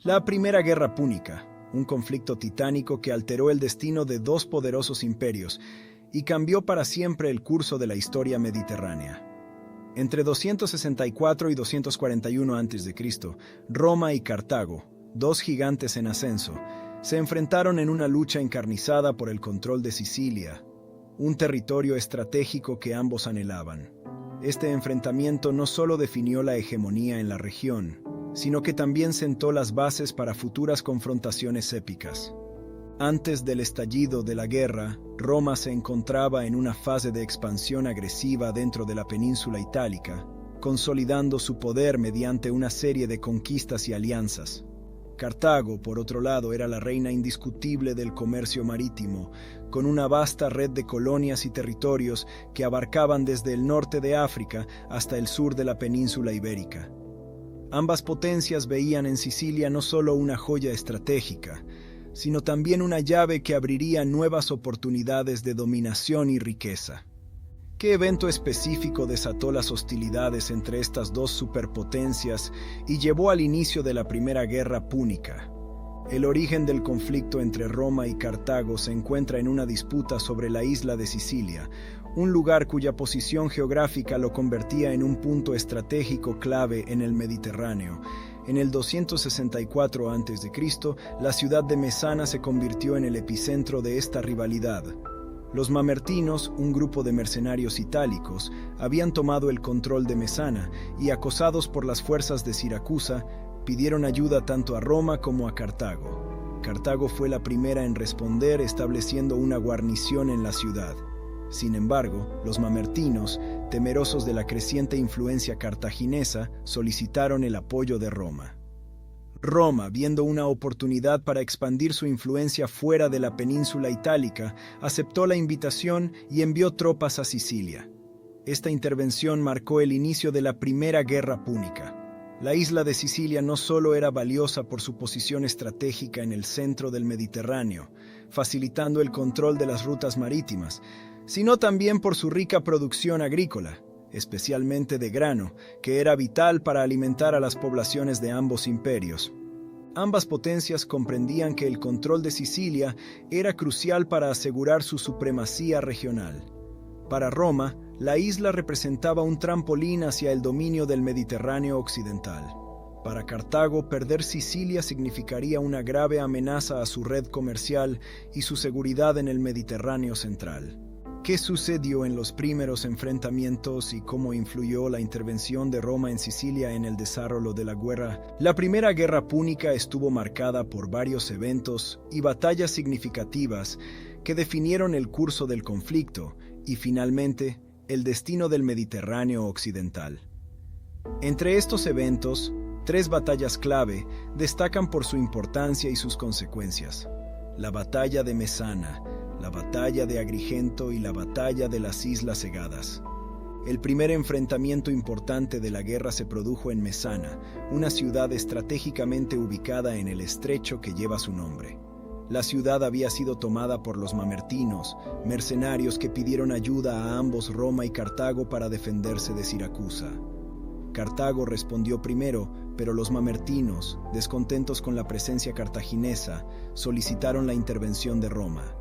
La Primera Guerra Púnica, un conflicto titánico que alteró el destino de dos poderosos imperios y cambió para siempre el curso de la historia mediterránea. Entre 264 y 241 a.C., Roma y Cartago, dos gigantes en ascenso, se enfrentaron en una lucha encarnizada por el control de Sicilia, un territorio estratégico que ambos anhelaban. Este enfrentamiento no solo definió la hegemonía en la región, sino que también sentó las bases para futuras confrontaciones épicas. Antes del estallido de la guerra, Roma se encontraba en una fase de expansión agresiva dentro de la península itálica, consolidando su poder mediante una serie de conquistas y alianzas. Cartago, por otro lado, era la reina indiscutible del comercio marítimo, con una vasta red de colonias y territorios que abarcaban desde el norte de África hasta el sur de la península ibérica. Ambas potencias veían en Sicilia no solo una joya estratégica, sino también una llave que abriría nuevas oportunidades de dominación y riqueza. ¿Qué evento específico desató las hostilidades entre estas dos superpotencias y llevó al inicio de la Primera Guerra Púnica? El origen del conflicto entre Roma y Cartago se encuentra en una disputa sobre la isla de Sicilia, un lugar cuya posición geográfica lo convertía en un punto estratégico clave en el Mediterráneo. En el 264 a.C., la ciudad de Mesana se convirtió en el epicentro de esta rivalidad. Los mamertinos, un grupo de mercenarios itálicos, habían tomado el control de Mesana y, acosados por las fuerzas de Siracusa, pidieron ayuda tanto a Roma como a Cartago. Cartago fue la primera en responder, estableciendo una guarnición en la ciudad. Sin embargo, los mamertinos, temerosos de la creciente influencia cartaginesa, solicitaron el apoyo de Roma. Roma, viendo una oportunidad para expandir su influencia fuera de la península itálica, aceptó la invitación y envió tropas a Sicilia. Esta intervención marcó el inicio de la Primera Guerra Púnica. La isla de Sicilia no solo era valiosa por su posición estratégica en el centro del Mediterráneo, facilitando el control de las rutas marítimas, sino también por su rica producción agrícola, especialmente de grano, que era vital para alimentar a las poblaciones de ambos imperios. Ambas potencias comprendían que el control de Sicilia era crucial para asegurar su supremacía regional. Para Roma, la isla representaba un trampolín hacia el dominio del Mediterráneo occidental. Para Cartago, perder Sicilia significaría una grave amenaza a su red comercial y su seguridad en el Mediterráneo central. ¿Qué sucedió en los primeros enfrentamientos y cómo influyó la intervención de Roma en Sicilia en el desarrollo de la guerra? La Primera Guerra Púnica estuvo marcada por varios eventos y batallas significativas que definieron el curso del conflicto y, finalmente, el destino del Mediterráneo occidental. Entre estos eventos, tres batallas clave destacan por su importancia y sus consecuencias: la Batalla de Mesana, la Batalla de Agrigento y la Batalla de las Islas Cegadas. El primer enfrentamiento importante de la guerra se produjo en Mesana, una ciudad estratégicamente ubicada en el estrecho que lleva su nombre. La ciudad había sido tomada por los mamertinos, mercenarios que pidieron ayuda a ambos Roma y Cartago para defenderse de Siracusa. Cartago respondió primero, pero los mamertinos, descontentos con la presencia cartaginesa, solicitaron la intervención de Roma.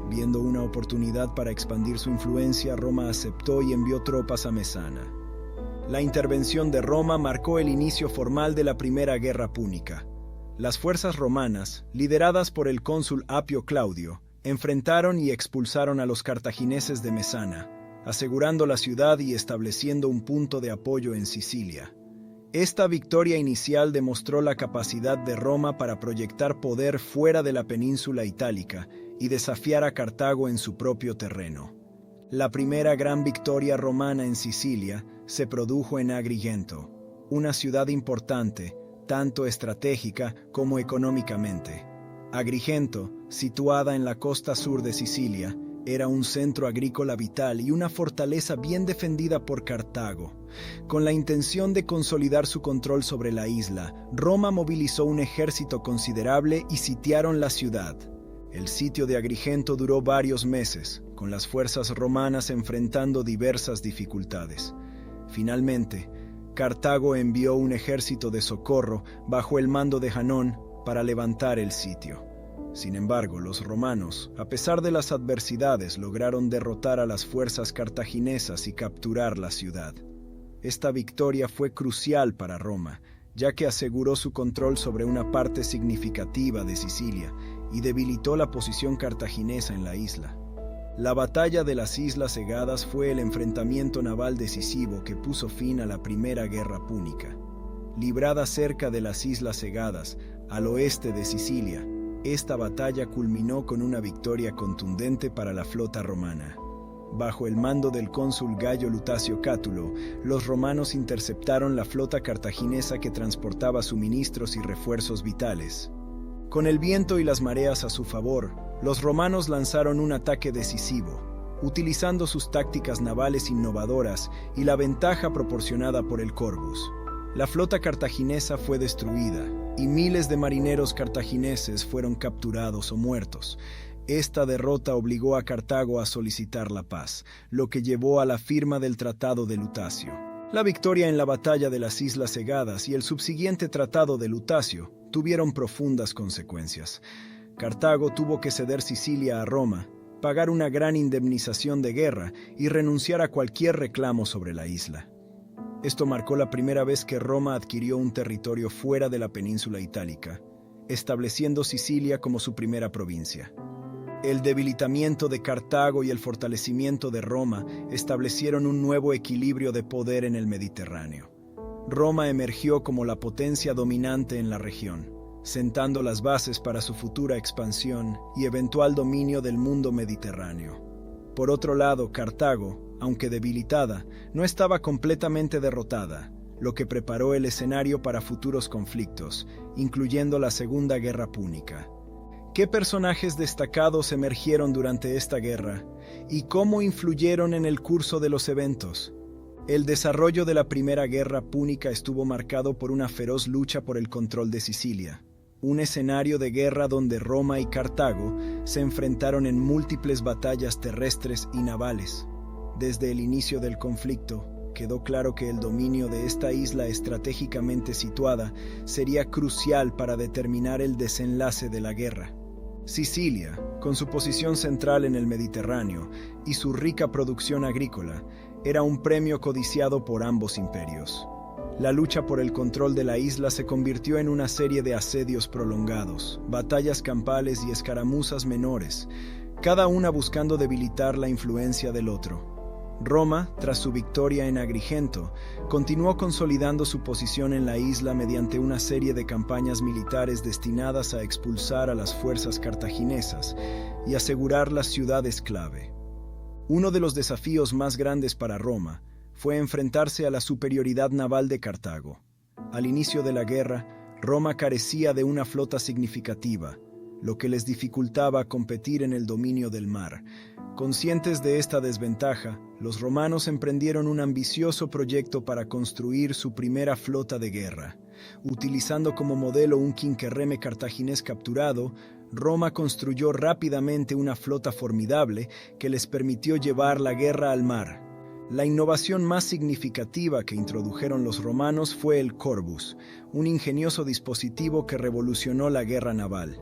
Viendo una oportunidad para expandir su influencia, Roma aceptó y envió tropas a Mesana. La intervención de Roma marcó el inicio formal de la Primera Guerra Púnica. Las fuerzas romanas, lideradas por el cónsul Apio Claudio, enfrentaron y expulsaron a los cartagineses de Mesana, asegurando la ciudad y estableciendo un punto de apoyo en Sicilia. Esta victoria inicial demostró la capacidad de Roma para proyectar poder fuera de la península itálica y desafiar a Cartago en su propio terreno. La primera gran victoria romana en Sicilia se produjo en Agrigento, una ciudad importante, tanto estratégica como económicamente. Agrigento, situada en la costa sur de Sicilia, era un centro agrícola vital y una fortaleza bien defendida por Cartago. Con la intención de consolidar su control sobre la isla, Roma movilizó un ejército considerable y sitiaron la ciudad. El sitio de Agrigento duró varios meses, con las fuerzas romanas enfrentando diversas dificultades. Finalmente, Cartago envió un ejército de socorro bajo el mando de Janón para levantar el sitio. Sin embargo, los romanos, a pesar de las adversidades, lograron derrotar a las fuerzas cartaginesas y capturar la ciudad. Esta victoria fue crucial para Roma, ya que aseguró su control sobre una parte significativa de Sicilia y debilitó la posición cartaginesa en la isla. La batalla de las Islas Egadas fue el enfrentamiento naval decisivo que puso fin a la Primera Guerra Púnica. Librada cerca de las Islas Egadas, al oeste de Sicilia, esta batalla culminó con una victoria contundente para la flota romana. Bajo el mando del cónsul Gayo Lutacio Cátulo, los romanos interceptaron la flota cartaginesa que transportaba suministros y refuerzos vitales. Con el viento y las mareas a su favor, los romanos lanzaron un ataque decisivo, utilizando sus tácticas navales innovadoras y la ventaja proporcionada por el Corvus. La flota cartaginesa fue destruida, y miles de marineros cartagineses fueron capturados o muertos. Esta derrota obligó a Cartago a solicitar la paz, lo que llevó a la firma del Tratado de Lutacio. La victoria en la batalla de las Islas Egadas y el subsiguiente Tratado de Lutacio tuvieron profundas consecuencias. Cartago tuvo que ceder Sicilia a Roma, pagar una gran indemnización de guerra y renunciar a cualquier reclamo sobre la isla. Esto marcó la primera vez que Roma adquirió un territorio fuera de la península itálica, estableciendo Sicilia como su primera provincia. El debilitamiento de Cartago y el fortalecimiento de Roma establecieron un nuevo equilibrio de poder en el Mediterráneo. Roma emergió como la potencia dominante en la región, sentando las bases para su futura expansión y eventual dominio del mundo mediterráneo. Por otro lado, Cartago, aunque debilitada, no estaba completamente derrotada, lo que preparó el escenario para futuros conflictos, incluyendo la Segunda Guerra Púnica. ¿Qué personajes destacados emergieron durante esta guerra y cómo influyeron en el curso de los eventos? El desarrollo de la Primera Guerra Púnica estuvo marcado por una feroz lucha por el control de Sicilia, un escenario de guerra donde Roma y Cartago se enfrentaron en múltiples batallas terrestres y navales. Desde el inicio del conflicto, quedó claro que el dominio de esta isla estratégicamente situada sería crucial para determinar el desenlace de la guerra. Sicilia, con su posición central en el Mediterráneo y su rica producción agrícola, era un premio codiciado por ambos imperios. La lucha por el control de la isla se convirtió en una serie de asedios prolongados, batallas campales y escaramuzas menores, cada una buscando debilitar la influencia del otro. Roma, tras su victoria en Agrigento, continuó consolidando su posición en la isla mediante una serie de campañas militares destinadas a expulsar a las fuerzas cartaginesas y asegurar las ciudades clave. Uno de los desafíos más grandes para Roma fue enfrentarse a la superioridad naval de Cartago. Al inicio de la guerra, Roma carecía de una flota significativa, lo que les dificultaba competir en el dominio del mar. Conscientes de esta desventaja, los romanos emprendieron un ambicioso proyecto para construir su primera flota de guerra. Utilizando como modelo un quinquerreme cartaginés capturado, Roma construyó rápidamente una flota formidable que les permitió llevar la guerra al mar. La innovación más significativa que introdujeron los romanos fue el Corvus, un ingenioso dispositivo que revolucionó la guerra naval.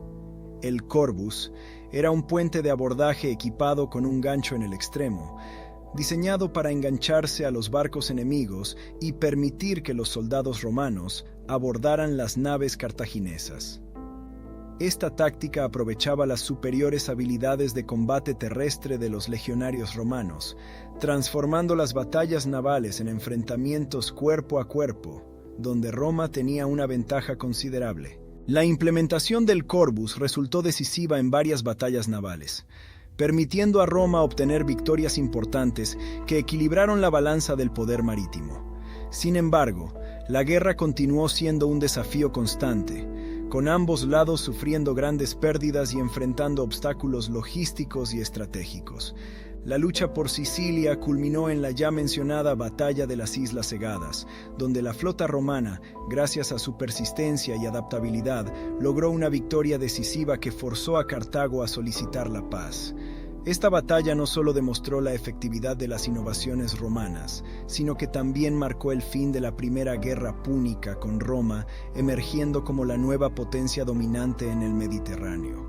El Corvus era un puente de abordaje equipado con un gancho en el extremo, diseñado para engancharse a los barcos enemigos y permitir que los soldados romanos abordaran las naves cartaginesas. Esta táctica aprovechaba las superiores habilidades de combate terrestre de los legionarios romanos, transformando las batallas navales en enfrentamientos cuerpo a cuerpo, donde Roma tenía una ventaja considerable. La implementación del Corvus resultó decisiva en varias batallas navales, permitiendo a Roma obtener victorias importantes que equilibraron la balanza del poder marítimo. Sin embargo, la guerra continuó siendo un desafío constante, con ambos lados sufriendo grandes pérdidas y enfrentando obstáculos logísticos y estratégicos. La lucha por Sicilia culminó en la ya mencionada Batalla de las Islas Egadas, donde la flota romana, gracias a su persistencia y adaptabilidad, logró una victoria decisiva que forzó a Cartago a solicitar la paz. Esta batalla no solo demostró la efectividad de las innovaciones romanas, sino que también marcó el fin de la Primera Guerra Púnica, con Roma emergiendo como la nueva potencia dominante en el Mediterráneo.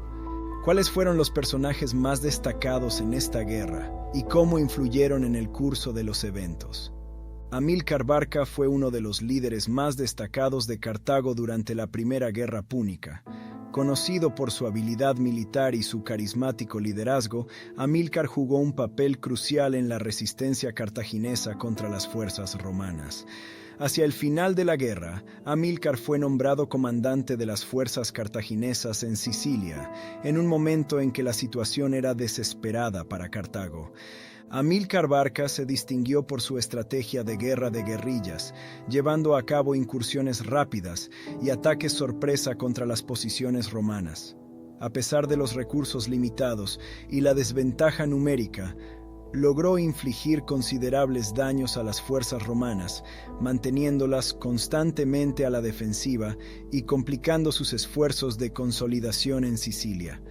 ¿Cuáles fueron los personajes más destacados en esta guerra y cómo influyeron en el curso de los eventos? Amílcar Barca fue uno de los líderes más destacados de Cartago durante la Primera Guerra Púnica. Conocido por su habilidad militar y su carismático liderazgo, Amílcar jugó un papel crucial en la resistencia cartaginesa contra las fuerzas romanas. Hacia el final de la guerra, Amílcar fue nombrado comandante de las fuerzas cartaginesas en Sicilia, en un momento en que la situación era desesperada para Cartago. Amílcar Barca se distinguió por su estrategia de guerra de guerrillas, llevando a cabo incursiones rápidas y ataques sorpresa contra las posiciones romanas. A pesar de los recursos limitados y la desventaja numérica, logró infligir considerables daños a las fuerzas romanas, manteniéndolas constantemente a la defensiva y complicando sus esfuerzos de consolidación en Sicilia.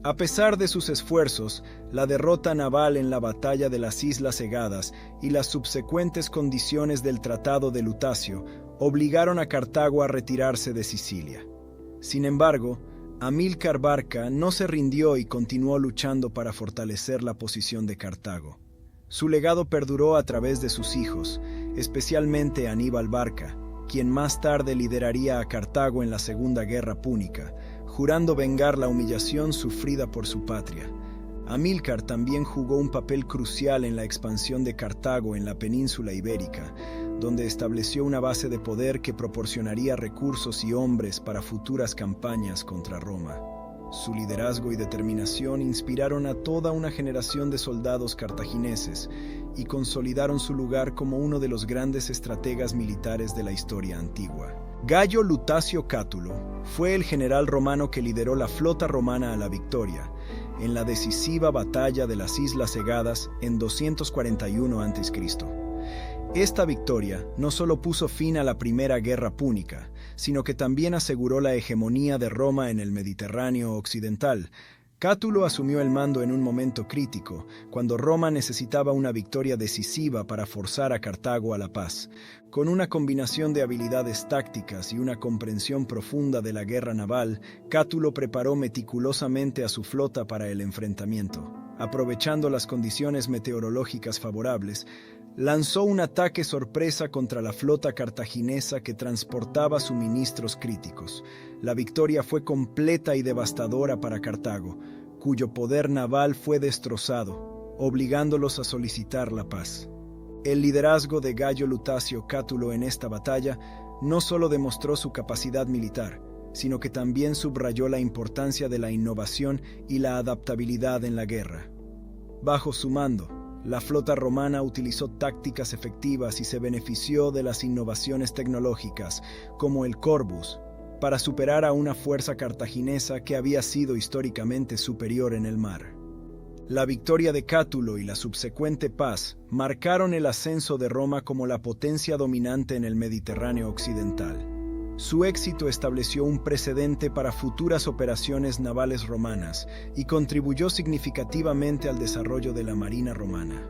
A pesar de sus esfuerzos, la derrota naval en la batalla de las Islas Egadas y las subsecuentes condiciones del Tratado de Lutacio obligaron a Cartago a retirarse de Sicilia. Sin embargo, Amílcar Barca no se rindió y continuó luchando para fortalecer la posición de Cartago. Su legado perduró a través de sus hijos, especialmente Aníbal Barca, quien más tarde lideraría a Cartago en la Segunda Guerra Púnica, jurando vengar la humillación sufrida por su patria. Amílcar también jugó un papel crucial en la expansión de Cartago en la península ibérica, donde estableció una base de poder que proporcionaría recursos y hombres para futuras campañas contra Roma. Su liderazgo y determinación inspiraron a toda una generación de soldados cartagineses y consolidaron su lugar como uno de los grandes estrategas militares de la historia antigua. Gayo Lutacio Cátulo fue el general romano que lideró la flota romana a la victoria en la decisiva batalla de las Islas Egadas en 241 a.C. Esta victoria no solo puso fin a la Primera Guerra Púnica, sino que también aseguró la hegemonía de Roma en el Mediterráneo occidental. Cátulo asumió el mando en un momento crítico, cuando Roma necesitaba una victoria decisiva para forzar a Cartago a la paz. Con una combinación de habilidades tácticas y una comprensión profunda de la guerra naval, Cátulo preparó meticulosamente a su flota para el enfrentamiento. Aprovechando las condiciones meteorológicas favorables, lanzó un ataque sorpresa contra la flota cartaginesa que transportaba suministros críticos. La victoria fue completa y devastadora para Cartago, cuyo poder naval fue destrozado, obligándolos a solicitar la paz. El liderazgo de Gayo Lutacio Cátulo en esta batalla no solo demostró su capacidad militar, sino que también subrayó la importancia de la innovación y la adaptabilidad en la guerra. Bajo su mando, la flota romana utilizó tácticas efectivas y se benefició de las innovaciones tecnológicas, como el Corvus, para superar a una fuerza cartaginesa que había sido históricamente superior en el mar. La victoria de Cátulo y la subsecuente paz marcaron el ascenso de Roma como la potencia dominante en el Mediterráneo occidental. Su éxito estableció un precedente para futuras operaciones navales romanas y contribuyó significativamente al desarrollo de la marina romana.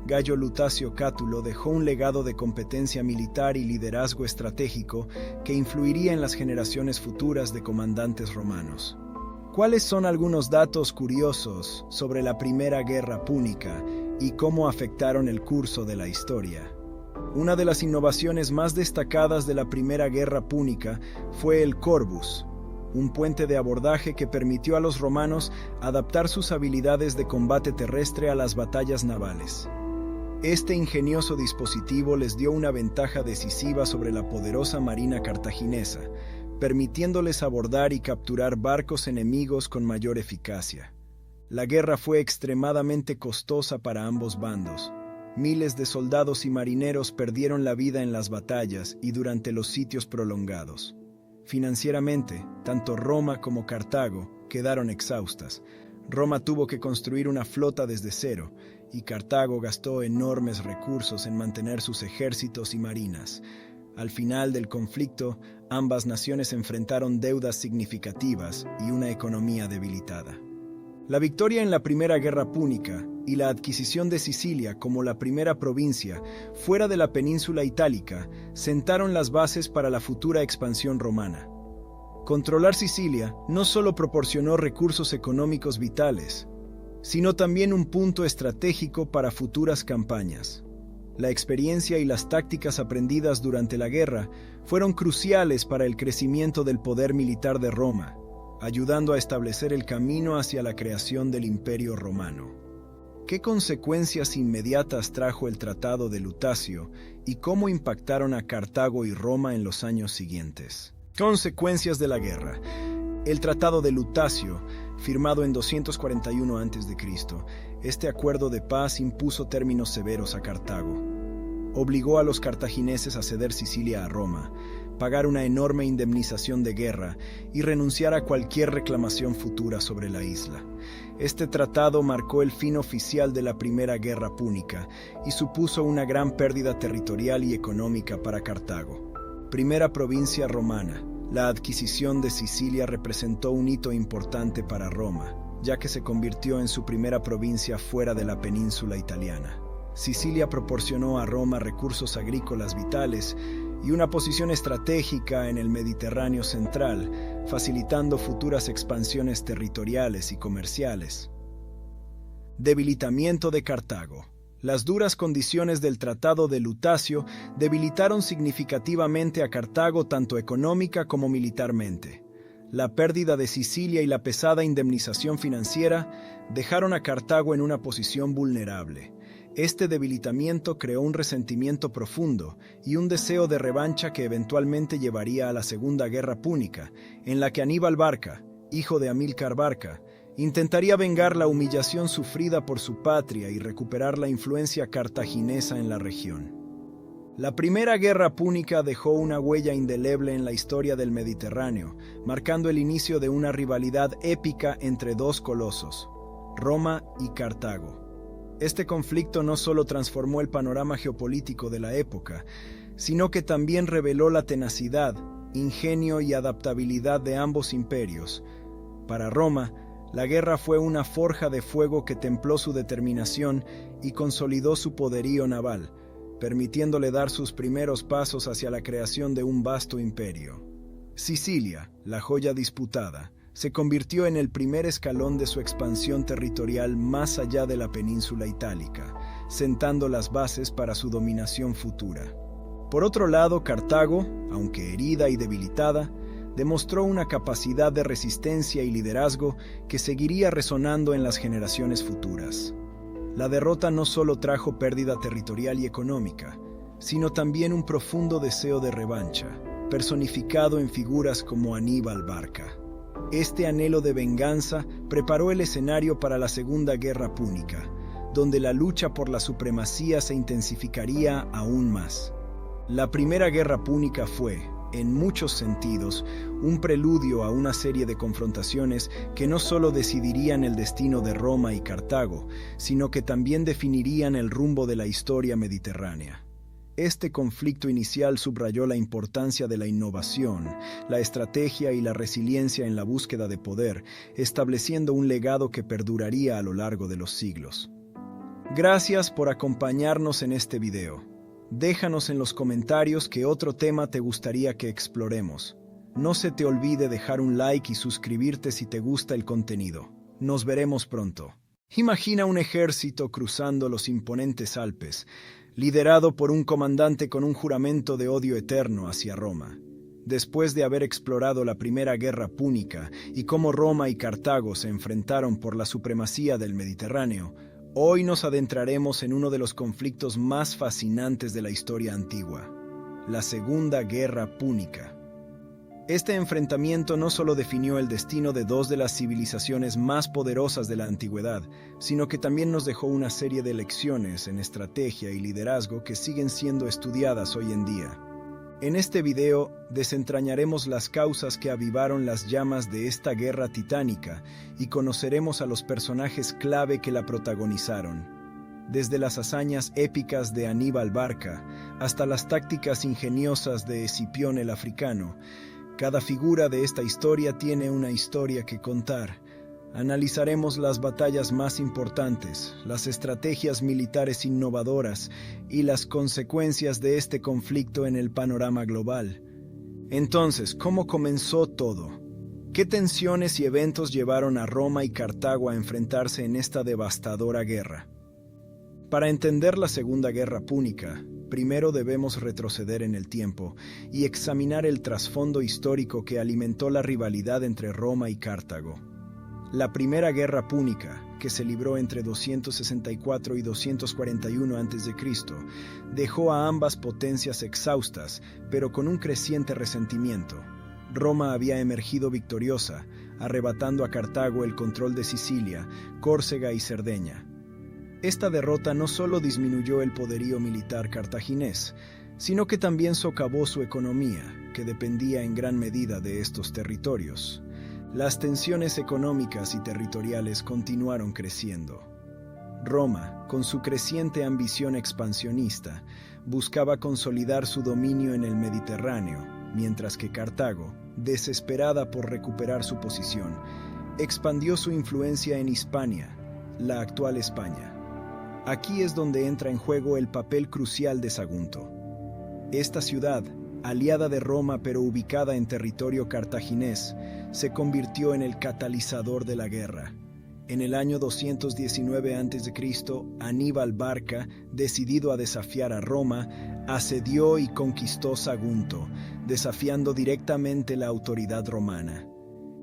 Gayo Lutacio Cátulo dejó un legado de competencia militar y liderazgo estratégico que influiría en las generaciones futuras de comandantes romanos. ¿Cuáles son algunos datos curiosos sobre la Primera Guerra Púnica y cómo afectaron el curso de la historia? Una de las innovaciones más destacadas de la Primera Guerra Púnica fue el Corvus, un puente de abordaje que permitió a los romanos adaptar sus habilidades de combate terrestre a las batallas navales. Este ingenioso dispositivo les dio una ventaja decisiva sobre la poderosa marina cartaginesa, permitiéndoles abordar y capturar barcos enemigos con mayor eficacia. La guerra fue extremadamente costosa para ambos bandos. Miles de soldados y marineros perdieron la vida en las batallas y durante los sitios prolongados. Financieramente, tanto Roma como Cartago quedaron exhaustas. Roma tuvo que construir una flota desde cero, y Cartago gastó enormes recursos en mantener sus ejércitos y marinas. Al final del conflicto, ambas naciones enfrentaron deudas significativas y una economía debilitada. La victoria en la Primera Guerra Púnica y la adquisición de Sicilia como la primera provincia fuera de la península itálica sentaron las bases para la futura expansión romana. Controlar Sicilia no solo proporcionó recursos económicos vitales, sino también un punto estratégico para futuras campañas. La experiencia y las tácticas aprendidas durante la guerra fueron cruciales para el crecimiento del poder militar de Roma, ayudando a establecer el camino hacia la creación del Imperio Romano. ¿Qué consecuencias inmediatas trajo el Tratado de Lutacio y cómo impactaron a Cartago y Roma en los años siguientes? Consecuencias de la guerra. El Tratado de Lutacio, firmado en 241 a.C., este acuerdo de paz impuso términos severos a Cartago. Obligó a los cartagineses a ceder Sicilia a Roma, pagar una enorme indemnización de guerra y renunciar a cualquier reclamación futura sobre la isla. Este tratado marcó el fin oficial de la Primera Guerra Púnica y supuso una gran pérdida territorial y económica para Cartago. Primera provincia romana. La adquisición de Sicilia representó un hito importante para Roma, ya que se convirtió en su primera provincia fuera de la península italiana. Sicilia proporcionó a Roma recursos agrícolas vitales y una posición estratégica en el Mediterráneo central, facilitando futuras expansiones territoriales y comerciales. Debilitamiento de Cartago. Las duras condiciones del Tratado de Lutacio debilitaron significativamente a Cartago tanto económica como militarmente. La pérdida de Sicilia y la pesada indemnización financiera dejaron a Cartago en una posición vulnerable. Este debilitamiento creó un resentimiento profundo y un deseo de revancha que eventualmente llevaría a la Segunda Guerra Púnica, en la que Aníbal Barca, hijo de Amílcar Barca, intentaría vengar la humillación sufrida por su patria y recuperar la influencia cartaginesa en la región. La Primera Guerra Púnica dejó una huella indeleble en la historia del Mediterráneo, marcando el inicio de una rivalidad épica entre dos colosos, Roma y Cartago. Este conflicto no solo transformó el panorama geopolítico de la época, sino que también reveló la tenacidad, ingenio y adaptabilidad de ambos imperios. Para Roma, la guerra fue una forja de fuego que templó su determinación y consolidó su poderío naval, permitiéndole dar sus primeros pasos hacia la creación de un vasto imperio. Sicilia, la joya disputada, se convirtió en el primer escalón de su expansión territorial más allá de la península itálica, sentando las bases para su dominación futura. Por otro lado, Cartago, aunque herida y debilitada, demostró una capacidad de resistencia y liderazgo que seguiría resonando en las generaciones futuras. La derrota no solo trajo pérdida territorial y económica, sino también un profundo deseo de revancha, personificado en figuras como Aníbal Barca. Este anhelo de venganza preparó el escenario para la Segunda Guerra Púnica, donde la lucha por la supremacía se intensificaría aún más. La Primera Guerra Púnica fue, en muchos sentidos, un preludio a una serie de confrontaciones que no solo decidirían el destino de Roma y Cartago, sino que también definirían el rumbo de la historia mediterránea. Este conflicto inicial subrayó la importancia de la innovación, la estrategia y la resiliencia en la búsqueda de poder, estableciendo un legado que perduraría a lo largo de los siglos. Gracias por acompañarnos en este video. Déjanos en los comentarios qué otro tema te gustaría que exploremos. No se te olvide dejar un like y suscribirte si te gusta el contenido. Nos veremos pronto. Imagina un ejército cruzando los imponentes Alpes, liderado por un comandante con un juramento de odio eterno hacia Roma. Después de haber explorado la Primera Guerra Púnica y cómo Roma y Cartago se enfrentaron por la supremacía del Mediterráneo, hoy nos adentraremos en uno de los conflictos más fascinantes de la historia antigua, la Segunda Guerra Púnica. Este enfrentamiento no solo definió el destino de dos de las civilizaciones más poderosas de la antigüedad, sino que también nos dejó una serie de lecciones en estrategia y liderazgo que siguen siendo estudiadas hoy en día. En este video desentrañaremos las causas que avivaron las llamas de esta guerra titánica y conoceremos a los personajes clave que la protagonizaron. Desde las hazañas épicas de Aníbal Barca hasta las tácticas ingeniosas de Escipión el Africano, cada figura de esta historia tiene una historia que contar, Analizaremos las batallas más importantes, las estrategias militares innovadoras y las consecuencias de este conflicto en el panorama global. Entonces, ¿cómo comenzó todo? ¿Qué tensiones y eventos llevaron a Roma y Cartago a enfrentarse en esta devastadora guerra? Para entender la Segunda Guerra Púnica, primero debemos retroceder en el tiempo y examinar el trasfondo histórico que alimentó la rivalidad entre Roma y Cartago. La Primera Guerra Púnica, que se libró entre 264 y 241 a.C., dejó a ambas potencias exhaustas, pero con un creciente resentimiento. Roma había emergido victoriosa, arrebatando a Cartago el control de Sicilia, Córcega y Cerdeña. Esta derrota no solo disminuyó el poderío militar cartaginés, sino que también socavó su economía, que dependía en gran medida de estos territorios. Las tensiones económicas y territoriales continuaron creciendo. Roma, con su creciente ambición expansionista, buscaba consolidar su dominio en el Mediterráneo, mientras que Cartago, desesperada por recuperar su posición, expandió su influencia en Hispania, la actual España. Aquí es donde entra en juego el papel crucial de Sagunto. Esta ciudad, aliada de Roma pero ubicada en territorio cartaginés, se convirtió en el catalizador de la guerra. En el año 219 a.C., Aníbal Barca, decidido a desafiar a Roma, asedió y conquistó Sagunto, desafiando directamente la autoridad romana.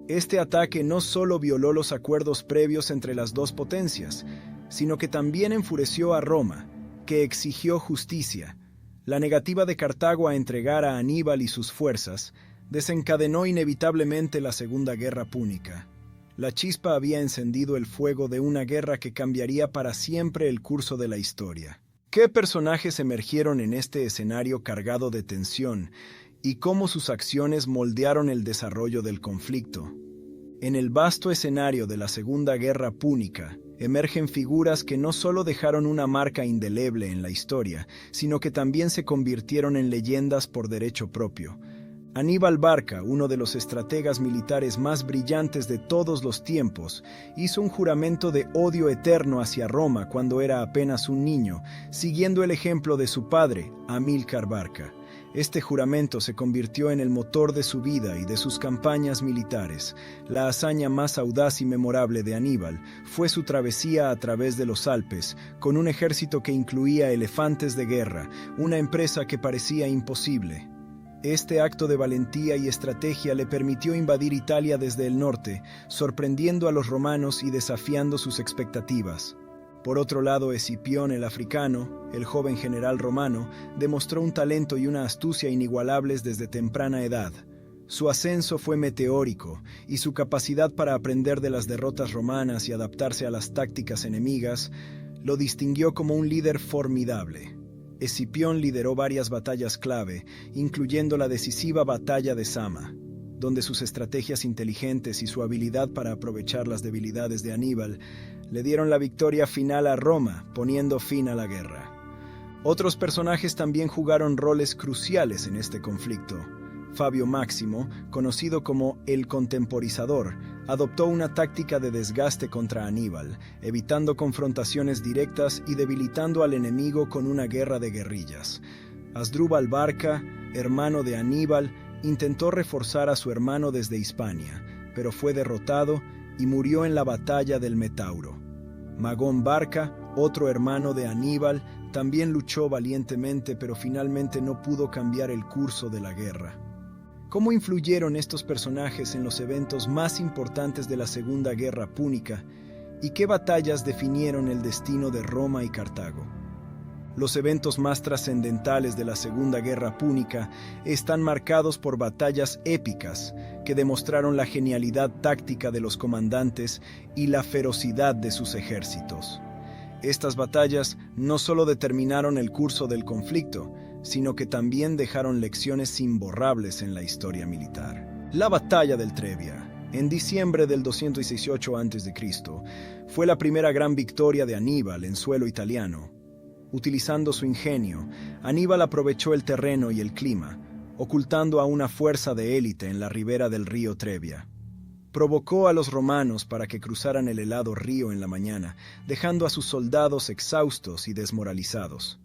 Este ataque no solo violó los acuerdos previos entre las dos potencias, sino que también enfureció a Roma, que exigió justicia. La negativa de Cartago a entregar a Aníbal y sus fuerzas desencadenó inevitablemente la Segunda Guerra Púnica. La chispa había encendido el fuego de una guerra que cambiaría para siempre el curso de la historia. ¿Qué personajes emergieron en este escenario cargado de tensión y cómo sus acciones moldearon el desarrollo del conflicto? En el vasto escenario de la Segunda Guerra Púnica, emergen figuras que no solo dejaron una marca indeleble en la historia, sino que también se convirtieron en leyendas por derecho propio. Aníbal Barca, uno de los estrategas militares más brillantes de todos los tiempos, hizo un juramento de odio eterno hacia Roma cuando era apenas un niño, siguiendo el ejemplo de su padre, Amílcar Barca. Este juramento se convirtió en el motor de su vida y de sus campañas militares. La hazaña más audaz y memorable de Aníbal fue su travesía a través de los Alpes, con un ejército que incluía elefantes de guerra, una empresa que parecía imposible. Este acto de valentía y estrategia le permitió invadir Italia desde el norte, sorprendiendo a los romanos y desafiando sus expectativas. Por otro lado, Escipión el africano, el joven general romano, demostró un talento y una astucia inigualables desde temprana edad. Su ascenso fue meteórico, y su capacidad para aprender de las derrotas romanas y adaptarse a las tácticas enemigas lo distinguió como un líder formidable. Escipión lideró varias batallas clave, incluyendo la decisiva batalla de Zama, donde sus estrategias inteligentes y su habilidad para aprovechar las debilidades de Aníbal le dieron la victoria final a Roma, poniendo fin a la guerra. Otros personajes también jugaron roles cruciales en este conflicto. Fabio Máximo, conocido como el Contemporizador, adoptó una táctica de desgaste contra Aníbal, evitando confrontaciones directas y debilitando al enemigo con una guerra de guerrillas. Asdrúbal Barca, hermano de Aníbal, intentó reforzar a su hermano desde Hispania, pero fue derrotado y murió en la batalla del Metauro. Magón Barca, otro hermano de Aníbal, también luchó valientemente, pero finalmente no pudo cambiar el curso de la guerra. ¿Cómo influyeron estos personajes en los eventos más importantes de la Segunda Guerra Púnica y qué batallas definieron el destino de Roma y Cartago? Los eventos más trascendentales de la Segunda Guerra Púnica están marcados por batallas épicas que demostraron la genialidad táctica de los comandantes y la ferocidad de sus ejércitos. Estas batallas no solo determinaron el curso del conflicto, sino que también dejaron lecciones imborrables en la historia militar. La Batalla del Trebia, en diciembre del 218 a.C., fue la primera gran victoria de Aníbal en suelo italiano. Utilizando su ingenio, Aníbal aprovechó el terreno y el clima, ocultando a una fuerza de élite en la ribera del río Trebia. Provocó a los romanos para que cruzaran el helado río en la mañana, dejando a sus soldados exhaustos y desmoralizados.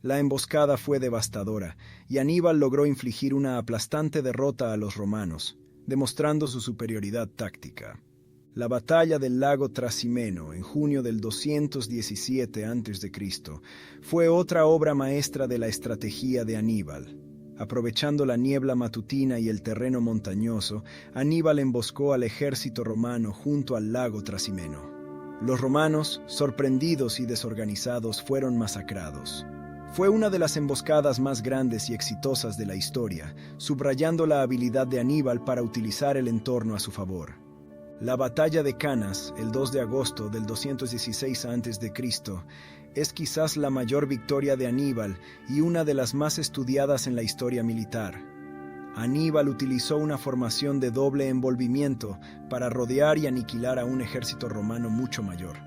La emboscada fue devastadora, y Aníbal logró infligir una aplastante derrota a los romanos, demostrando su superioridad táctica. La batalla del lago Trasimeno, en junio del 217 a.C., fue otra obra maestra de la estrategia de Aníbal. Aprovechando la niebla matutina y el terreno montañoso, Aníbal emboscó al ejército romano junto al lago Trasimeno. Los romanos, sorprendidos y desorganizados, fueron masacrados. Fue una de las emboscadas más grandes y exitosas de la historia, subrayando la habilidad de Aníbal para utilizar el entorno a su favor. La batalla de Canas, el 2 de agosto del 216 a.C., es quizás la mayor victoria de Aníbal y una de las más estudiadas en la historia militar. Aníbal utilizó una formación de doble envolvimiento para rodear y aniquilar a un ejército romano mucho mayor.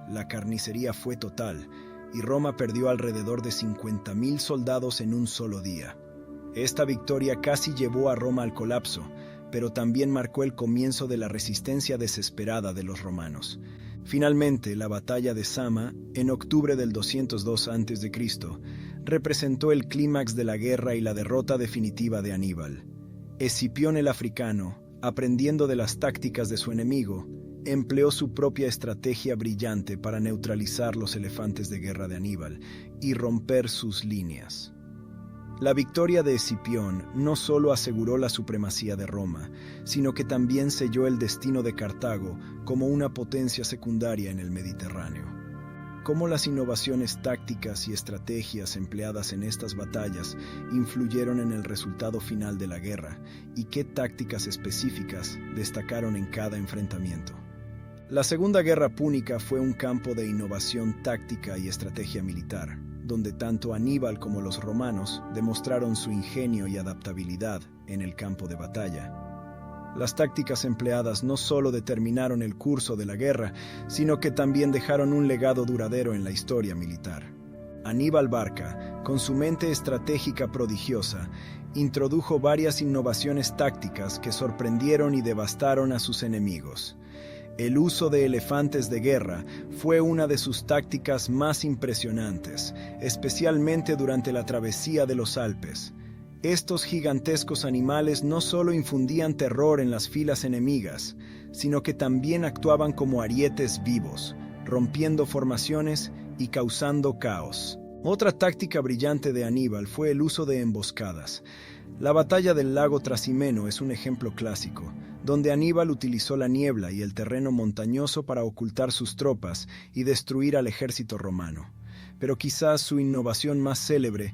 La carnicería fue total, y Roma perdió alrededor de 50.000 soldados en un solo día. Esta victoria casi llevó a Roma al colapso, pero también marcó el comienzo de la resistencia desesperada de los romanos. Finalmente, la batalla de Zama, en octubre del 202 a.C., representó el clímax de la guerra y la derrota definitiva de Aníbal. Escipión el africano, aprendiendo de las tácticas de su enemigo, empleó su propia estrategia brillante para neutralizar los elefantes de guerra de Aníbal y romper sus líneas. La victoria de Escipión no solo aseguró la supremacía de Roma, sino que también selló el destino de Cartago como una potencia secundaria en el Mediterráneo. Cómo las innovaciones tácticas y estrategias empleadas en estas batallas influyeron en el resultado final de la guerra y qué tácticas específicas destacaron en cada enfrentamiento. La Segunda Guerra Púnica fue un campo de innovación táctica y estrategia militar, donde tanto Aníbal como los romanos demostraron su ingenio y adaptabilidad en el campo de batalla. Las tácticas empleadas no solo determinaron el curso de la guerra, sino que también dejaron un legado duradero en la historia militar. Aníbal Barca, con su mente estratégica prodigiosa, introdujo varias innovaciones tácticas que sorprendieron y devastaron a sus enemigos. El uso de elefantes de guerra fue una de sus tácticas más impresionantes, especialmente durante la travesía de los Alpes. Estos gigantescos animales no solo infundían terror en las filas enemigas, sino que también actuaban como arietes vivos, rompiendo formaciones y causando caos. Otra táctica brillante de Aníbal fue el uso de emboscadas. La batalla del lago Trasimeno es un ejemplo clásico, donde Aníbal utilizó la niebla y el terreno montañoso para ocultar sus tropas y destruir al ejército romano. Pero quizás su innovación más célebre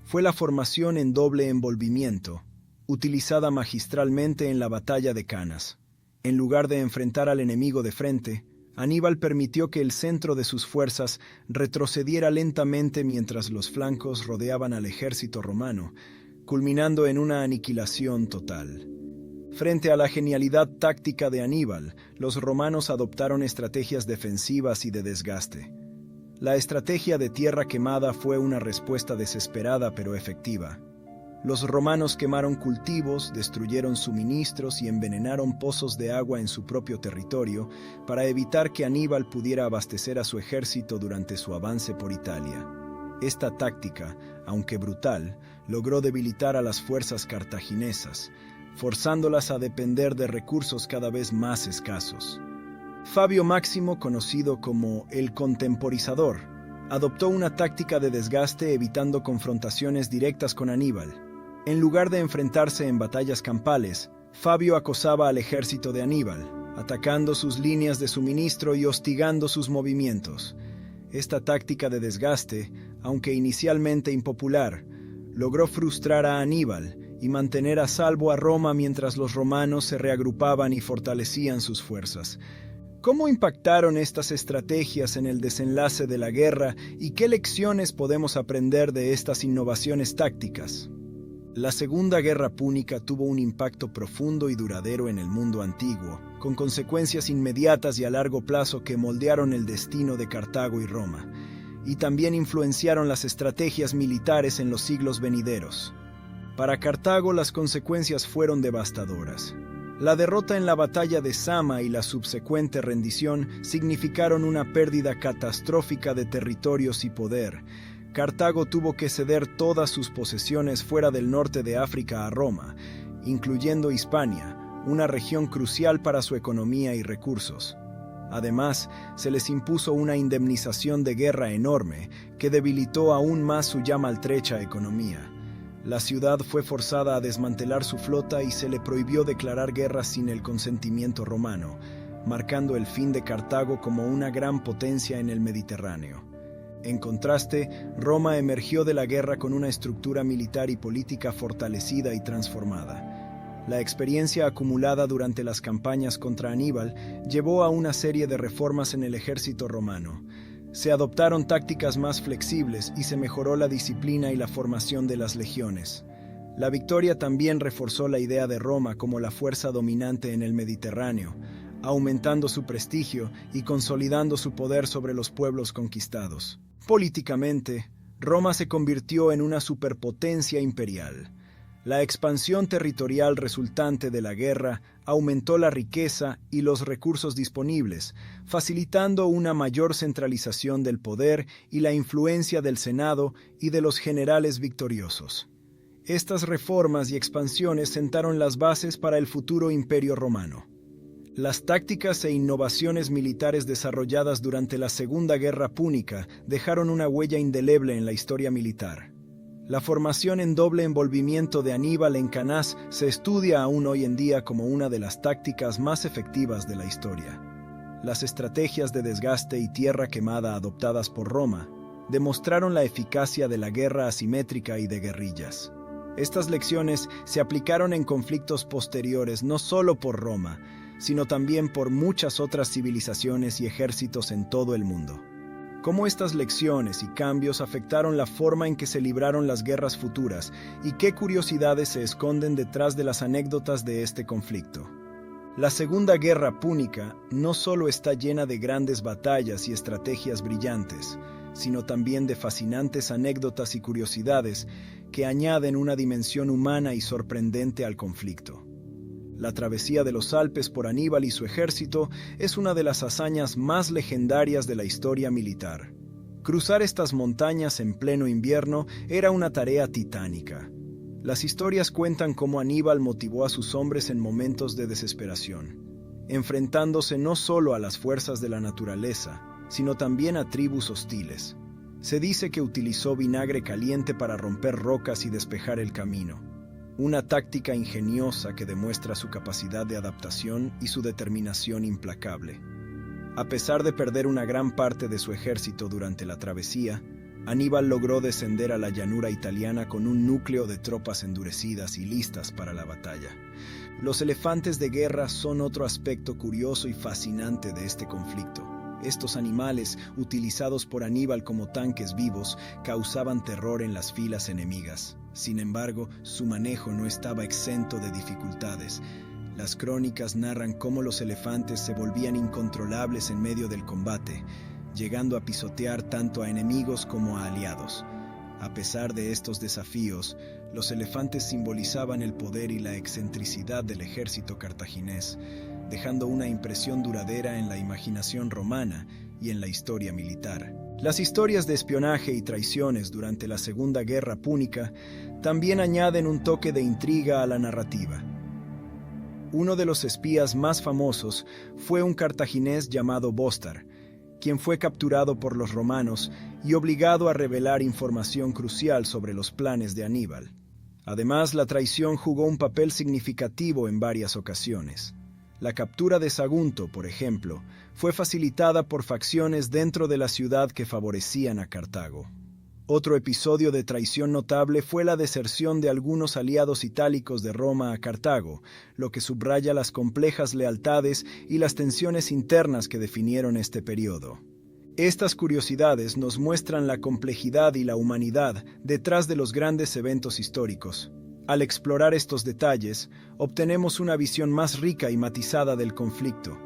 fue la formación en doble envolvimiento, utilizada magistralmente en la batalla de Canas. En lugar de enfrentar al enemigo de frente, Aníbal permitió que el centro de sus fuerzas retrocediera lentamente mientras los flancos rodeaban al ejército romano, culminando en una aniquilación total. Frente a la genialidad táctica de Aníbal, los romanos adoptaron estrategias defensivas y de desgaste. La estrategia de tierra quemada fue una respuesta desesperada pero efectiva. Los romanos quemaron cultivos, destruyeron suministros y envenenaron pozos de agua en su propio territorio para evitar que Aníbal pudiera abastecer a su ejército durante su avance por Italia. Esta táctica, aunque brutal, logró debilitar a las fuerzas cartaginesas, forzándolas a depender de recursos cada vez más escasos. Fabio Máximo, conocido como el contemporizador, adoptó una táctica de desgaste evitando confrontaciones directas con Aníbal. En lugar de enfrentarse en batallas campales, Fabio acosaba al ejército de Aníbal, atacando sus líneas de suministro y hostigando sus movimientos. Esta táctica de desgaste, aunque inicialmente impopular, logró frustrar a Aníbal y mantener a salvo a Roma mientras los romanos se reagrupaban y fortalecían sus fuerzas. ¿Cómo impactaron estas estrategias en el desenlace de la guerra y qué lecciones podemos aprender de estas innovaciones tácticas? La Segunda Guerra Púnica tuvo un impacto profundo y duradero en el mundo antiguo, con consecuencias inmediatas y a largo plazo que moldearon el destino de Cartago y Roma, y también influenciaron las estrategias militares en los siglos venideros. Para Cartago las consecuencias fueron devastadoras. La derrota en la batalla de Zama y la subsecuente rendición significaron una pérdida catastrófica de territorios y poder. Cartago tuvo que ceder todas sus posesiones fuera del norte de África a Roma, incluyendo Hispania, una región crucial para su economía y recursos. Además, se les impuso una indemnización de guerra enorme que debilitó aún más su ya maltrecha economía. La ciudad fue forzada a desmantelar su flota y se le prohibió declarar guerra sin el consentimiento romano, marcando el fin de Cartago como una gran potencia en el Mediterráneo. En contraste, Roma emergió de la guerra con una estructura militar y política fortalecida y transformada. La experiencia acumulada durante las campañas contra Aníbal llevó a una serie de reformas en el ejército romano. Se adoptaron tácticas más flexibles y se mejoró la disciplina y la formación de las legiones. La victoria también reforzó la idea de Roma como la fuerza dominante en el Mediterráneo, aumentando su prestigio y consolidando su poder sobre los pueblos conquistados. Políticamente, Roma se convirtió en una superpotencia imperial. La expansión territorial resultante de la guerra aumentó la riqueza y los recursos disponibles, facilitando una mayor centralización del poder y la influencia del Senado y de los generales victoriosos. Estas reformas y expansiones sentaron las bases para el futuro imperio romano. Las tácticas e innovaciones militares desarrolladas durante la Segunda Guerra Púnica dejaron una huella indeleble en la historia militar. La formación en doble envolvimiento de Aníbal en Cannas se estudia aún hoy en día como una de las tácticas más efectivas de la historia. Las estrategias de desgaste y tierra quemada adoptadas por Roma demostraron la eficacia de la guerra asimétrica y de guerrillas. Estas lecciones se aplicaron en conflictos posteriores no solo por Roma, sino también por muchas otras civilizaciones y ejércitos en todo el mundo. Cómo estas lecciones y cambios afectaron la forma en que se libraron las guerras futuras y qué curiosidades se esconden detrás de las anécdotas de este conflicto. La Segunda Guerra Púnica no solo está llena de grandes batallas y estrategias brillantes, sino también de fascinantes anécdotas y curiosidades que añaden una dimensión humana y sorprendente al conflicto. La travesía de los Alpes por Aníbal y su ejército es una de las hazañas más legendarias de la historia militar. Cruzar estas montañas en pleno invierno era una tarea titánica. Las historias cuentan cómo Aníbal motivó a sus hombres en momentos de desesperación, enfrentándose no solo a las fuerzas de la naturaleza, sino también a tribus hostiles. Se dice que utilizó vinagre caliente para romper rocas y despejar el camino. Una táctica ingeniosa que demuestra su capacidad de adaptación y su determinación implacable. A pesar de perder una gran parte de su ejército durante la travesía, Aníbal logró descender a la llanura italiana con un núcleo de tropas endurecidas y listas para la batalla. Los elefantes de guerra son otro aspecto curioso y fascinante de este conflicto. Estos animales, utilizados por Aníbal como tanques vivos, causaban terror en las filas enemigas. Sin embargo, su manejo no estaba exento de dificultades. Las crónicas narran cómo los elefantes se volvían incontrolables en medio del combate, llegando a pisotear tanto a enemigos como a aliados. A pesar de estos desafíos, los elefantes simbolizaban el poder y la excentricidad del ejército cartaginés, dejando una impresión duradera en la imaginación romana y en la historia militar. Las historias de espionaje y traiciones durante la Segunda Guerra Púnica también añaden un toque de intriga a la narrativa. Uno de los espías más famosos fue un cartaginés llamado Bostar, quien fue capturado por los romanos y obligado a revelar información crucial sobre los planes de Aníbal. Además, la traición jugó un papel significativo en varias ocasiones. La captura de Sagunto, por ejemplo, fue facilitada por facciones dentro de la ciudad que favorecían a Cartago. Otro episodio de traición notable fue la deserción de algunos aliados itálicos de Roma a Cartago, lo que subraya las complejas lealtades y las tensiones internas que definieron este periodo. Estas curiosidades nos muestran la complejidad y la humanidad detrás de los grandes eventos históricos. Al explorar estos detalles, obtenemos una visión más rica y matizada del conflicto.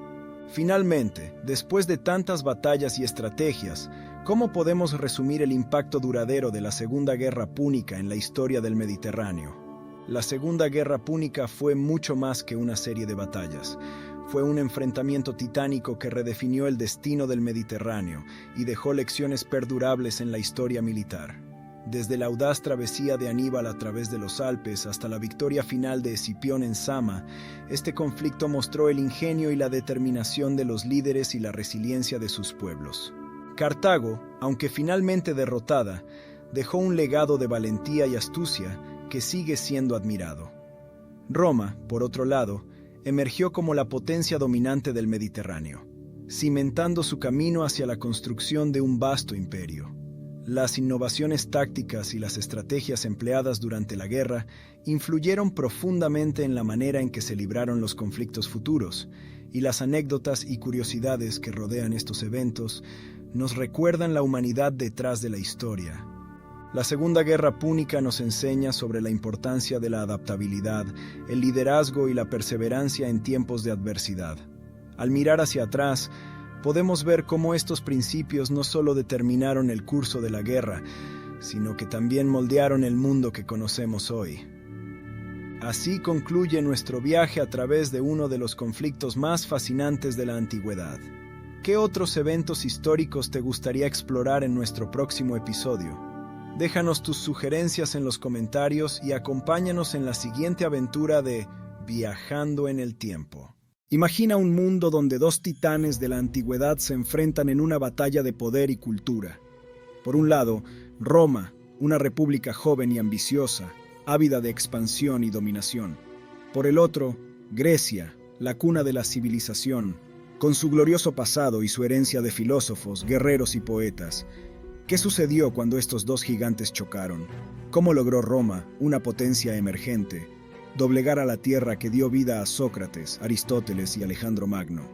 Finalmente, después de tantas batallas y estrategias, ¿cómo podemos resumir el impacto duradero de la Segunda Guerra Púnica en la historia del Mediterráneo? La Segunda Guerra Púnica fue mucho más que una serie de batallas. Fue un enfrentamiento titánico que redefinió el destino del Mediterráneo y dejó lecciones perdurables en la historia militar. Desde la audaz travesía de Aníbal a través de los Alpes hasta la victoria final de Escipión en Sama, este conflicto mostró el ingenio y la determinación de los líderes y la resiliencia de sus pueblos. Cartago, aunque finalmente derrotada, dejó un legado de valentía y astucia que sigue siendo admirado. Roma, por otro lado, emergió como la potencia dominante del Mediterráneo, cimentando su camino hacia la construcción de un vasto imperio. Las innovaciones tácticas y las estrategias empleadas durante la guerra influyeron profundamente en la manera en que se libraron los conflictos futuros, y las anécdotas y curiosidades que rodean estos eventos nos recuerdan la humanidad detrás de la historia. La Segunda Guerra Púnica nos enseña sobre la importancia de la adaptabilidad, el liderazgo y la perseverancia en tiempos de adversidad. Al mirar hacia atrás, podemos ver cómo estos principios no solo determinaron el curso de la guerra, sino que también moldearon el mundo que conocemos hoy. Así concluye nuestro viaje a través de uno de los conflictos más fascinantes de la antigüedad. ¿Qué otros eventos históricos te gustaría explorar en nuestro próximo episodio? Déjanos tus sugerencias en los comentarios y acompáñanos en la siguiente aventura de Viajando en el Tiempo. Imagina un mundo donde dos titanes de la antigüedad se enfrentan en una batalla de poder y cultura. Por un lado, Roma, una república joven y ambiciosa, ávida de expansión y dominación. Por el otro, Grecia, la cuna de la civilización, con su glorioso pasado y su herencia de filósofos, guerreros y poetas. ¿Qué sucedió cuando estos dos gigantes chocaron? ¿Cómo logró Roma, una potencia emergente, doblegar a la tierra que dio vida a Sócrates, Aristóteles y Alejandro Magno?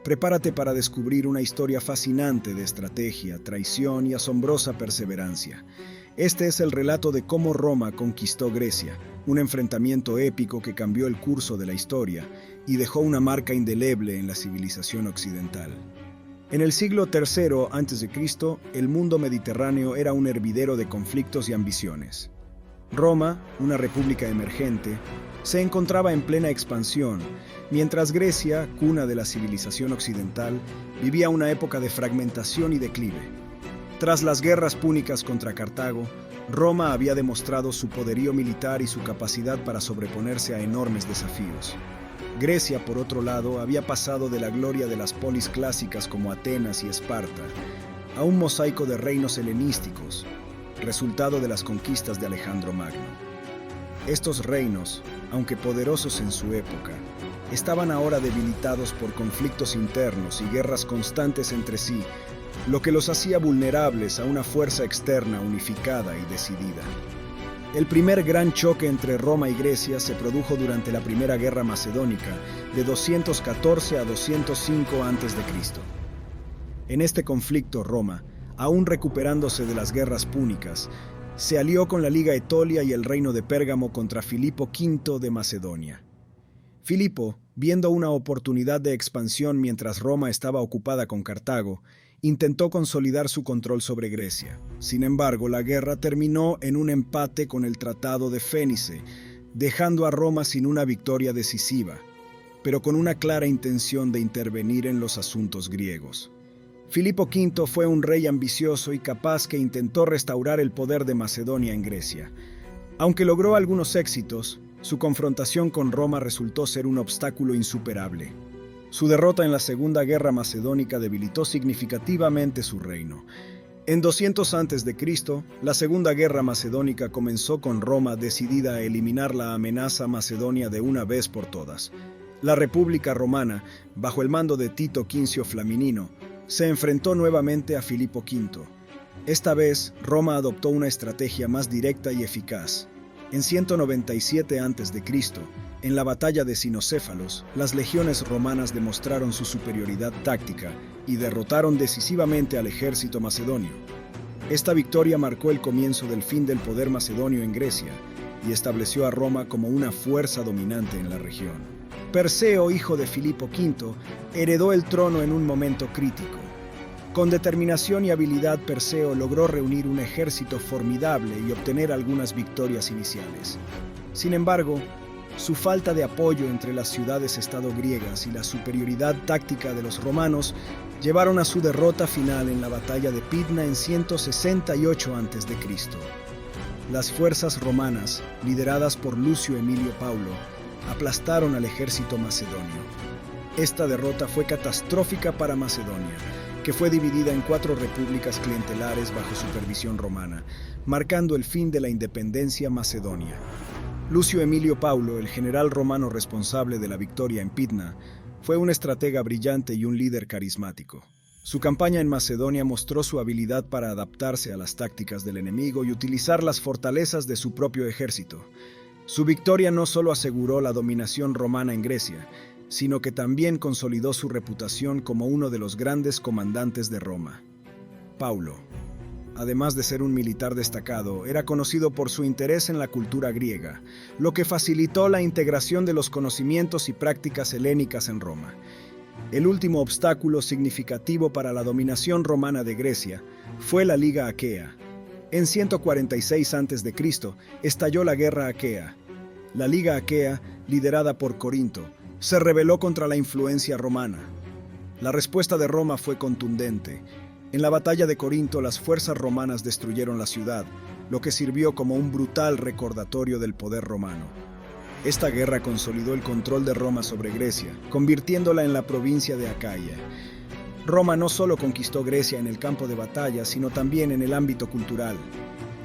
Prepárate para descubrir una historia fascinante de estrategia, traición y asombrosa perseverancia. Este es el relato de cómo Roma conquistó Grecia, un enfrentamiento épico que cambió el curso de la historia y dejó una marca indeleble en la civilización occidental. En el siglo III a.C., el mundo mediterráneo era un hervidero de conflictos y ambiciones. Roma, una república emergente, se encontraba en plena expansión, mientras Grecia, cuna de la civilización occidental, vivía una época de fragmentación y declive. Tras las guerras púnicas contra Cartago, Roma había demostrado su poderío militar y su capacidad para sobreponerse a enormes desafíos. Grecia, por otro lado, había pasado de la gloria de las polis clásicas como Atenas y Esparta a un mosaico de reinos helenísticos, resultado de las conquistas de Alejandro Magno. Estos reinos, aunque poderosos en su época, estaban ahora debilitados por conflictos internos y guerras constantes entre sí, lo que los hacía vulnerables a una fuerza externa unificada y decidida. El primer gran choque entre Roma y Grecia se produjo durante la Primera Guerra Macedónica, de 214 a 205 a.C. En este conflicto, Roma, aún recuperándose de las guerras púnicas, se alió con la Liga Etolia y el reino de Pérgamo contra Filipo V de Macedonia. Filipo, viendo una oportunidad de expansión mientras Roma estaba ocupada con Cartago, intentó consolidar su control sobre Grecia. Sin embargo, la guerra terminó en un empate con el Tratado de Fénice, dejando a Roma sin una victoria decisiva, pero con una clara intención de intervenir en los asuntos griegos. Filipo V fue un rey ambicioso y capaz que intentó restaurar el poder de Macedonia en Grecia. Aunque logró algunos éxitos, su confrontación con Roma resultó ser un obstáculo insuperable. Su derrota en la Segunda Guerra Macedónica debilitó significativamente su reino. En 200 a.C., la Segunda Guerra Macedónica comenzó con Roma decidida a eliminar la amenaza macedonia de una vez por todas. La República Romana, bajo el mando de Tito Quincio Flaminino, se enfrentó nuevamente a Filipo V. Esta vez, Roma adoptó una estrategia más directa y eficaz. En 197 a.C., en la batalla de Cinocéfalos, las legiones romanas demostraron su superioridad táctica y derrotaron decisivamente al ejército macedonio. Esta victoria marcó el comienzo del fin del poder macedonio en Grecia y estableció a Roma como una fuerza dominante en la región. Perseo, hijo de Filipo V, heredó el trono en un momento crítico. Con determinación y habilidad, Perseo logró reunir un ejército formidable y obtener algunas victorias iniciales. Sin embargo, su falta de apoyo entre las ciudades-estado griegas y la superioridad táctica de los romanos llevaron a su derrota final en la batalla de Pydna en 168 a.C. Las fuerzas romanas, lideradas por Lucio Emilio Paulo, aplastaron al ejército macedonio. Esta derrota fue catastrófica para Macedonia, que fue dividida en 4 repúblicas clientelares bajo supervisión romana, marcando el fin de la independencia macedonia. Lucio Emilio Paulo, el general romano responsable de la victoria en Pydna, fue un estratega brillante y un líder carismático. Su campaña en Macedonia mostró su habilidad para adaptarse a las tácticas del enemigo y utilizar las fortalezas de su propio ejército. Su victoria no solo aseguró la dominación romana en Grecia, sino que también consolidó su reputación como uno de los grandes comandantes de Roma. Paulo, además de ser un militar destacado, era conocido por su interés en la cultura griega, lo que facilitó la integración de los conocimientos y prácticas helénicas en Roma. El último obstáculo significativo para la dominación romana de Grecia fue la Liga Aquea. En 146 a.C. estalló la Guerra Aquea. La Liga Aquea, liderada por Corinto, se rebeló contra la influencia romana. La respuesta de Roma fue contundente. En la batalla de Corinto, las fuerzas romanas destruyeron la ciudad, lo que sirvió como un brutal recordatorio del poder romano. Esta guerra consolidó el control de Roma sobre Grecia, convirtiéndola en la provincia de Acaya. Roma no solo conquistó Grecia en el campo de batalla, sino también en el ámbito cultural.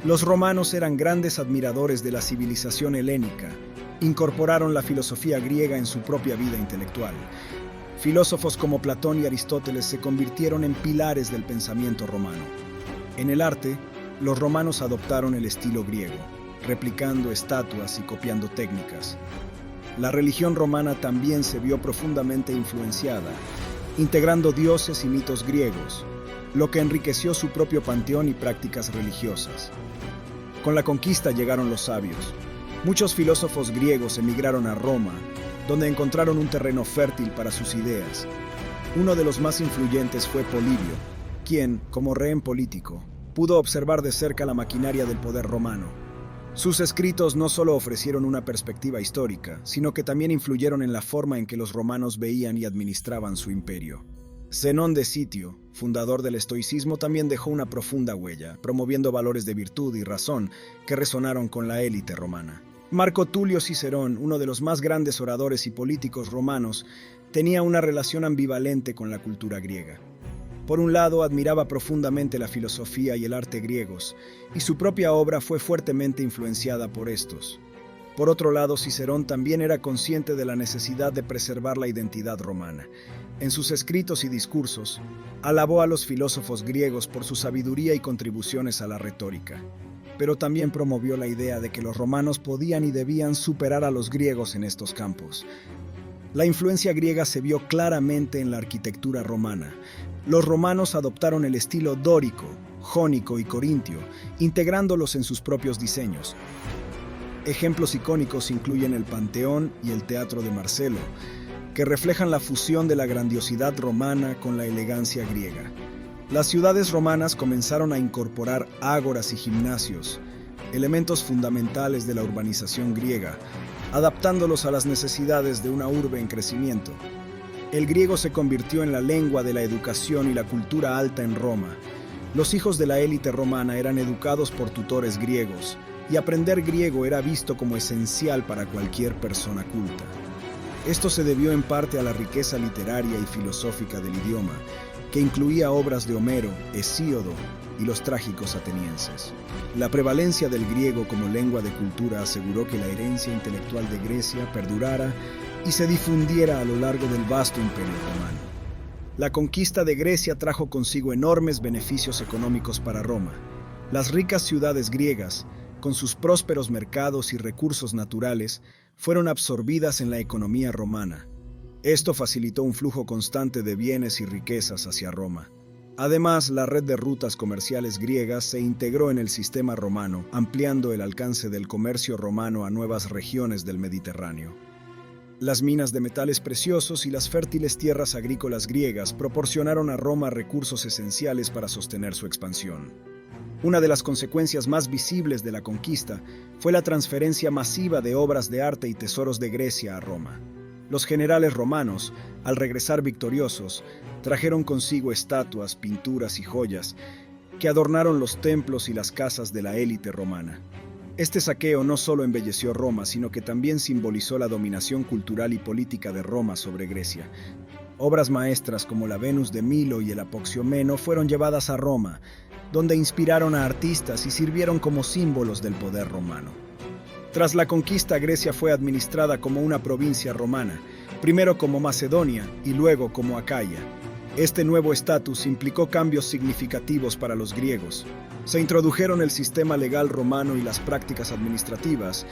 Los romanos eran grandes admiradores de la civilización helénica. Incorporaron la filosofía griega en su propia vida intelectual. Filósofos como Platón y Aristóteles se convirtieron en pilares del pensamiento romano. En el arte, los romanos adoptaron el estilo griego, replicando estatuas y copiando técnicas. La religión romana también se vio profundamente influenciada, integrando dioses y mitos griegos, lo que enriqueció su propio panteón y prácticas religiosas. Con la conquista llegaron los sabios. Muchos filósofos griegos emigraron a Roma, donde encontraron un terreno fértil para sus ideas. Uno de los más influyentes fue Polibio, quien, como rehén político, pudo observar de cerca la maquinaria del poder romano. Sus escritos no solo ofrecieron una perspectiva histórica, sino que también influyeron en la forma en que los romanos veían y administraban su imperio. Zenón de Sitio, fundador del estoicismo, también dejó una profunda huella, promoviendo valores de virtud y razón que resonaron con la élite romana. Marco Tulio Cicerón, uno de los más grandes oradores y políticos romanos, tenía una relación ambivalente con la cultura griega. Por un lado, admiraba profundamente la filosofía y el arte griegos, y su propia obra fue fuertemente influenciada por estos. Por otro lado, Cicerón también era consciente de la necesidad de preservar la identidad romana. En sus escritos y discursos, alabó a los filósofos griegos por su sabiduría y contribuciones a la retórica, pero también promovió la idea de que los romanos podían y debían superar a los griegos en estos campos. La influencia griega se vio claramente en la arquitectura romana. Los romanos adoptaron el estilo dórico, jónico y corintio, integrándolos en sus propios diseños. Ejemplos icónicos incluyen el Panteón y el Teatro de Marcelo, que reflejan la fusión de la grandiosidad romana con la elegancia griega. Las ciudades romanas comenzaron a incorporar ágoras y gimnasios, elementos fundamentales de la urbanización griega, adaptándolos a las necesidades de una urbe en crecimiento. El griego se convirtió en la lengua de la educación y la cultura alta en Roma. Los hijos de la élite romana eran educados por tutores griegos, y aprender griego era visto como esencial para cualquier persona culta. Esto se debió en parte a la riqueza literaria y filosófica del idioma, que incluía obras de Homero, Hesíodo y los trágicos atenienses. La prevalencia del griego como lengua de cultura aseguró que la herencia intelectual de Grecia perdurara y se difundiera a lo largo del vasto imperio romano. La conquista de Grecia trajo consigo enormes beneficios económicos para Roma. Las ricas ciudades griegas, con sus prósperos mercados y recursos naturales, fueron absorbidas en la economía romana. Esto facilitó un flujo constante de bienes y riquezas hacia Roma. Además, la red de rutas comerciales griegas se integró en el sistema romano, ampliando el alcance del comercio romano a nuevas regiones del Mediterráneo. Las minas de metales preciosos y las fértiles tierras agrícolas griegas proporcionaron a Roma recursos esenciales para sostener su expansión. Una de las consecuencias más visibles de la conquista fue la transferencia masiva de obras de arte y tesoros de Grecia a Roma. Los generales romanos, al regresar victoriosos, trajeron consigo estatuas, pinturas y joyas que adornaron los templos y las casas de la élite romana. Este saqueo no solo embelleció Roma, sino que también simbolizó la dominación cultural y política de Roma sobre Grecia. Obras maestras como la Venus de Milo y el Apoxiomeno fueron llevadas a Roma, donde inspiraron a artistas y sirvieron como símbolos del poder romano. Tras la conquista, Grecia fue administrada como una provincia romana, primero como Macedonia y luego como Acaya. Este nuevo estatus implicó cambios significativos para los griegos. Se introdujeron el sistema legal romano y las prácticas administrativas,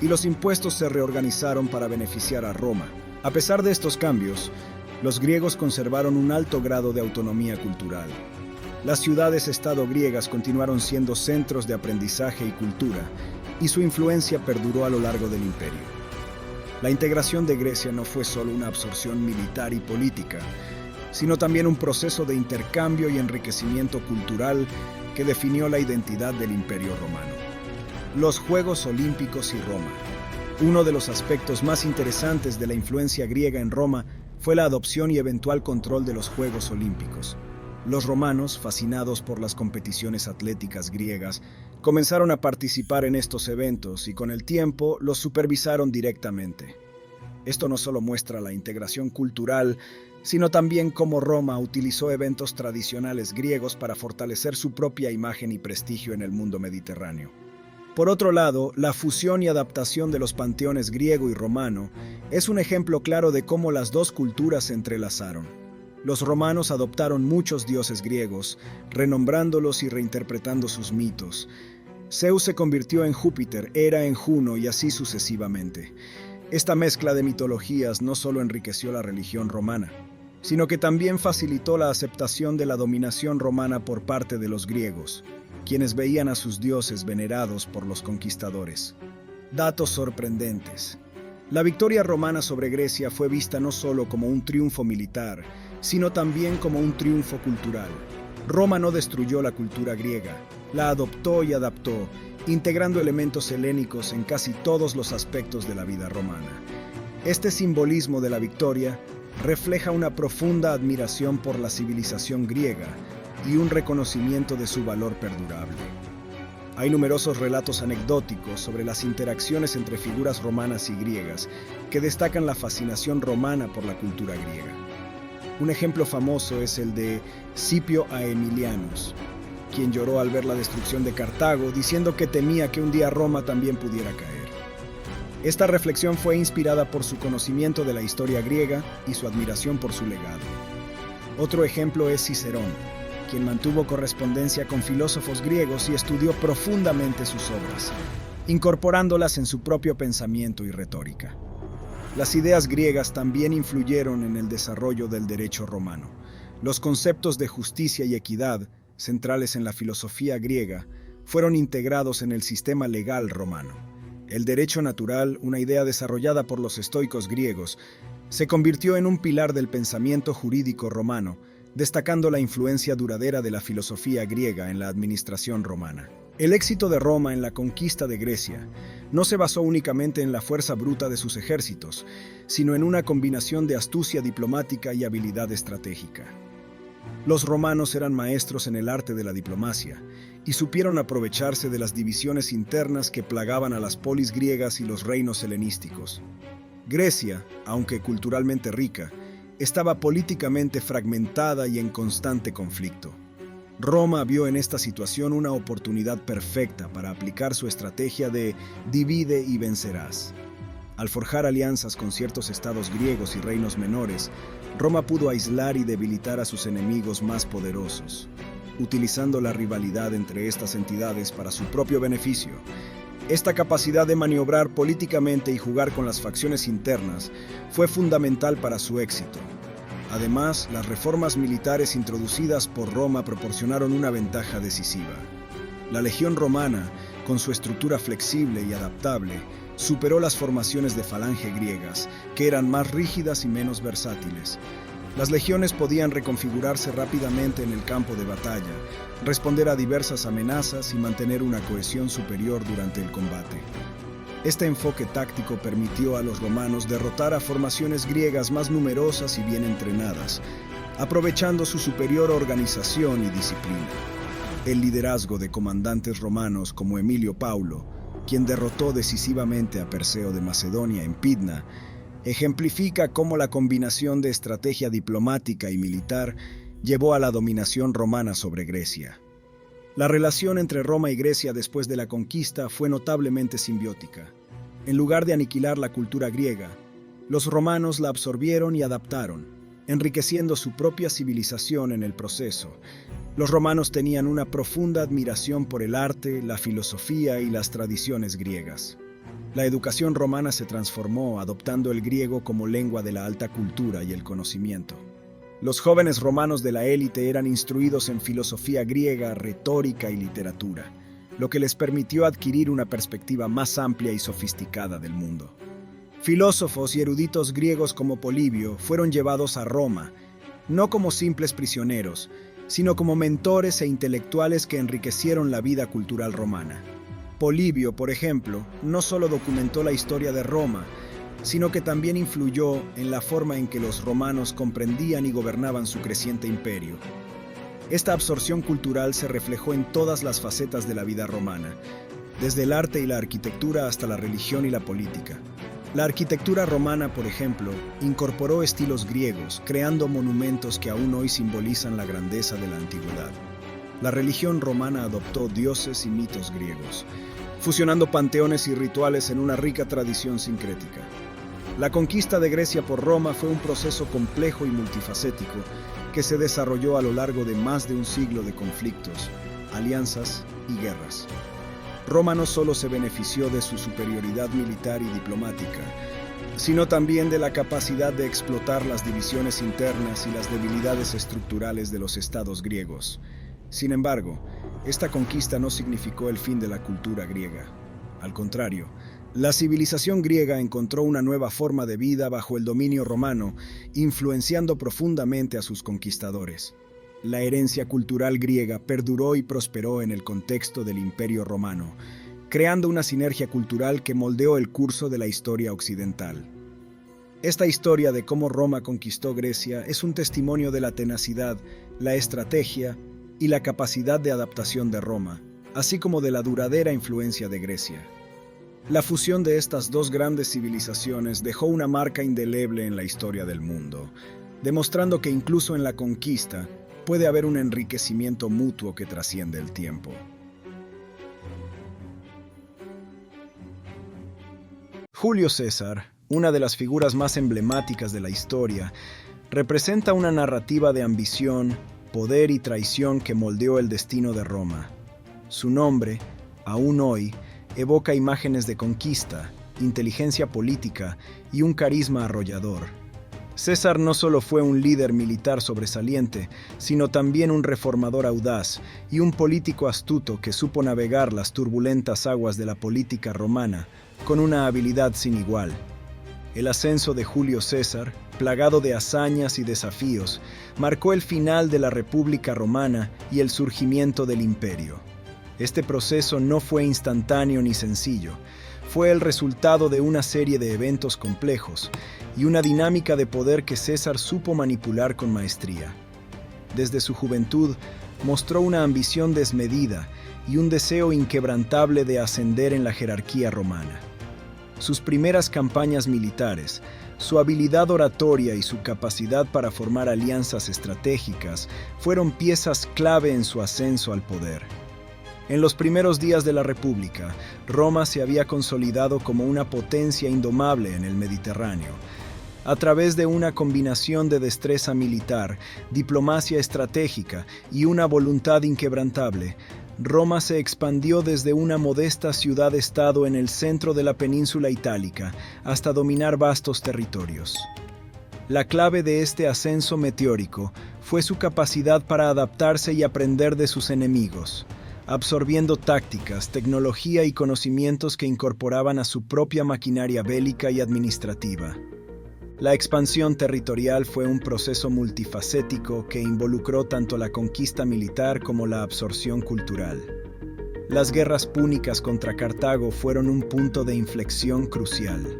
y los impuestos se reorganizaron para beneficiar a Roma. A pesar de estos cambios, los griegos conservaron un alto grado de autonomía cultural. Las ciudades-estado griegas continuaron siendo centros de aprendizaje y cultura, y su influencia perduró a lo largo del imperio. La integración de Grecia no fue solo una absorción militar y política, sino también un proceso de intercambio y enriquecimiento cultural que definió la identidad del Imperio Romano. Los Juegos Olímpicos y Roma. Uno de los aspectos más interesantes de la influencia griega en Roma fue la adopción y eventual control de los Juegos Olímpicos. Los romanos, fascinados por las competiciones atléticas griegas, comenzaron a participar en estos eventos y con el tiempo los supervisaron directamente. Esto no solo muestra la integración cultural, sino también cómo Roma utilizó eventos tradicionales griegos para fortalecer su propia imagen y prestigio en el mundo mediterráneo. Por otro lado, la fusión y adaptación de los panteones griego y romano es un ejemplo claro de cómo las dos culturas se entrelazaron. Los romanos adoptaron muchos dioses griegos, renombrándolos y reinterpretando sus mitos. Zeus se convirtió en Júpiter, Hera en Juno y así sucesivamente. Esta mezcla de mitologías no solo enriqueció la religión romana, sino que también facilitó la aceptación de la dominación romana por parte de los griegos, quienes veían a sus dioses venerados por los conquistadores. Datos sorprendentes. La victoria romana sobre Grecia fue vista no solo como un triunfo militar, sino también como un triunfo cultural. Roma no destruyó la cultura griega, la adoptó y adaptó, integrando elementos helénicos en casi todos los aspectos de la vida romana. Este simbolismo de la victoria refleja una profunda admiración por la civilización griega y un reconocimiento de su valor perdurable. Hay numerosos relatos anecdóticos sobre las interacciones entre figuras romanas y griegas que destacan la fascinación romana por la cultura griega. Un ejemplo famoso es el de Scipio Aemilianus, quien lloró al ver la destrucción de Cartago, diciendo que temía que un día Roma también pudiera caer. Esta reflexión fue inspirada por su conocimiento de la historia griega y su admiración por su legado. Otro ejemplo es Cicerón, quien mantuvo correspondencia con filósofos griegos y estudió profundamente sus obras, incorporándolas en su propio pensamiento y retórica. Las ideas griegas también influyeron en el desarrollo del derecho romano. Los conceptos de justicia y equidad, centrales en la filosofía griega, fueron integrados en el sistema legal romano. El derecho natural, una idea desarrollada por los estoicos griegos, se convirtió en un pilar del pensamiento jurídico romano, destacando la influencia duradera de la filosofía griega en la administración romana. El éxito de Roma en la conquista de Grecia no se basó únicamente en la fuerza bruta de sus ejércitos, sino en una combinación de astucia diplomática y habilidad estratégica. Los romanos eran maestros en el arte de la diplomacia y supieron aprovecharse de las divisiones internas que plagaban a las polis griegas y los reinos helenísticos. Grecia, aunque culturalmente rica, estaba políticamente fragmentada y en constante conflicto. Roma vio en esta situación una oportunidad perfecta para aplicar su estrategia de divide y vencerás. Al forjar alianzas con ciertos estados griegos y reinos menores, Roma pudo aislar y debilitar a sus enemigos más poderosos, utilizando la rivalidad entre estas entidades para su propio beneficio. Esta capacidad de maniobrar políticamente y jugar con las facciones internas fue fundamental para su éxito. Además, las reformas militares introducidas por Roma proporcionaron una ventaja decisiva. La legión romana, con su estructura flexible y adaptable, superó las formaciones de falange griegas, que eran más rígidas y menos versátiles. Las legiones podían reconfigurarse rápidamente en el campo de batalla, responder a diversas amenazas y mantener una cohesión superior durante el combate. Este enfoque táctico permitió a los romanos derrotar a formaciones griegas más numerosas y bien entrenadas, aprovechando su superior organización y disciplina. El liderazgo de comandantes romanos como Emilio Paulo, quien derrotó decisivamente a Perseo de Macedonia en Pidna, ejemplifica cómo la combinación de estrategia diplomática y militar llevó a la dominación romana sobre Grecia. La relación entre Roma y Grecia después de la conquista fue notablemente simbiótica. En lugar de aniquilar la cultura griega, los romanos la absorbieron y adaptaron, enriqueciendo su propia civilización en el proceso. Los romanos tenían una profunda admiración por el arte, la filosofía y las tradiciones griegas. La educación romana se transformó adoptando el griego como lengua de la alta cultura y el conocimiento. Los jóvenes romanos de la élite eran instruidos en filosofía griega, retórica y literatura, lo que les permitió adquirir una perspectiva más amplia y sofisticada del mundo. Filósofos y eruditos griegos como Polibio fueron llevados a Roma, no como simples prisioneros, sino como mentores e intelectuales que enriquecieron la vida cultural romana. Polibio, por ejemplo, no solo documentó la historia de Roma, sino que también influyó en la forma en que los romanos comprendían y gobernaban su creciente imperio. Esta absorción cultural se reflejó en todas las facetas de la vida romana, desde el arte y la arquitectura hasta la religión y la política. La arquitectura romana, por ejemplo, incorporó estilos griegos, creando monumentos que aún hoy simbolizan la grandeza de la antigüedad. La religión romana adoptó dioses y mitos griegos, fusionando panteones y rituales en una rica tradición sincrética. La conquista de Grecia por Roma fue un proceso complejo y multifacético que se desarrolló a lo largo de más de un siglo de conflictos, alianzas y guerras. Roma no solo se benefició de su superioridad militar y diplomática, sino también de la capacidad de explotar las divisiones internas y las debilidades estructurales de los estados griegos. Sin embargo, esta conquista no significó el fin de la cultura griega. Al contrario, la civilización griega encontró una nueva forma de vida bajo el dominio romano, influenciando profundamente a sus conquistadores. La herencia cultural griega perduró y prosperó en el contexto del Imperio Romano, creando una sinergia cultural que moldeó el curso de la historia occidental. Esta historia de cómo Roma conquistó Grecia es un testimonio de la tenacidad, la estrategia y la capacidad de adaptación de Roma, así como de la duradera influencia de Grecia. La fusión de estas dos grandes civilizaciones dejó una marca indeleble en la historia del mundo, demostrando que incluso en la conquista puede haber un enriquecimiento mutuo que trasciende el tiempo. Julio César, una de las figuras más emblemáticas de la historia, representa una narrativa de ambición, poder y traición que moldeó el destino de Roma. Su nombre, aún hoy, evoca imágenes de conquista, inteligencia política y un carisma arrollador. César no solo fue un líder militar sobresaliente, sino también un reformador audaz y un político astuto que supo navegar las turbulentas aguas de la política romana con una habilidad sin igual. El ascenso de Julio César, plagado de hazañas y desafíos, marcó el final de la República Romana y el surgimiento del imperio. Este proceso no fue instantáneo ni sencillo. Fue el resultado de una serie de eventos complejos y una dinámica de poder que César supo manipular con maestría. Desde su juventud, mostró una ambición desmedida y un deseo inquebrantable de ascender en la jerarquía romana. Sus primeras campañas militares, su habilidad oratoria y su capacidad para formar alianzas estratégicas fueron piezas clave en su ascenso al poder. En los primeros días de la República, Roma se había consolidado como una potencia indomable en el Mediterráneo. A través de una combinación de destreza militar, diplomacia estratégica y una voluntad inquebrantable, Roma se expandió desde una modesta ciudad-estado en el centro de la península itálica hasta dominar vastos territorios. La clave de este ascenso meteórico fue su capacidad para adaptarse y aprender de sus enemigos, absorbiendo tácticas, tecnología y conocimientos que incorporaban a su propia maquinaria bélica y administrativa. La expansión territorial fue un proceso multifacético que involucró tanto la conquista militar como la absorción cultural. Las guerras púnicas contra Cartago fueron un punto de inflexión crucial.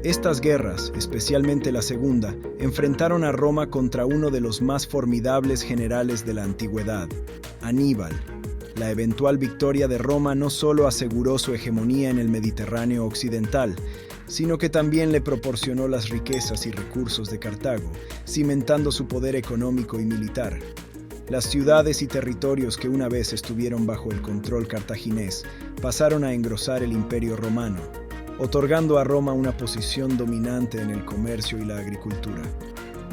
Estas guerras, especialmente la segunda, enfrentaron a Roma contra uno de los más formidables generales de la antigüedad, Aníbal. La eventual victoria de Roma no solo aseguró su hegemonía en el Mediterráneo occidental, sino que también le proporcionó las riquezas y recursos de Cartago, cimentando su poder económico y militar. Las ciudades y territorios que una vez estuvieron bajo el control cartaginés pasaron a engrosar el Imperio Romano, otorgando a Roma una posición dominante en el comercio y la agricultura.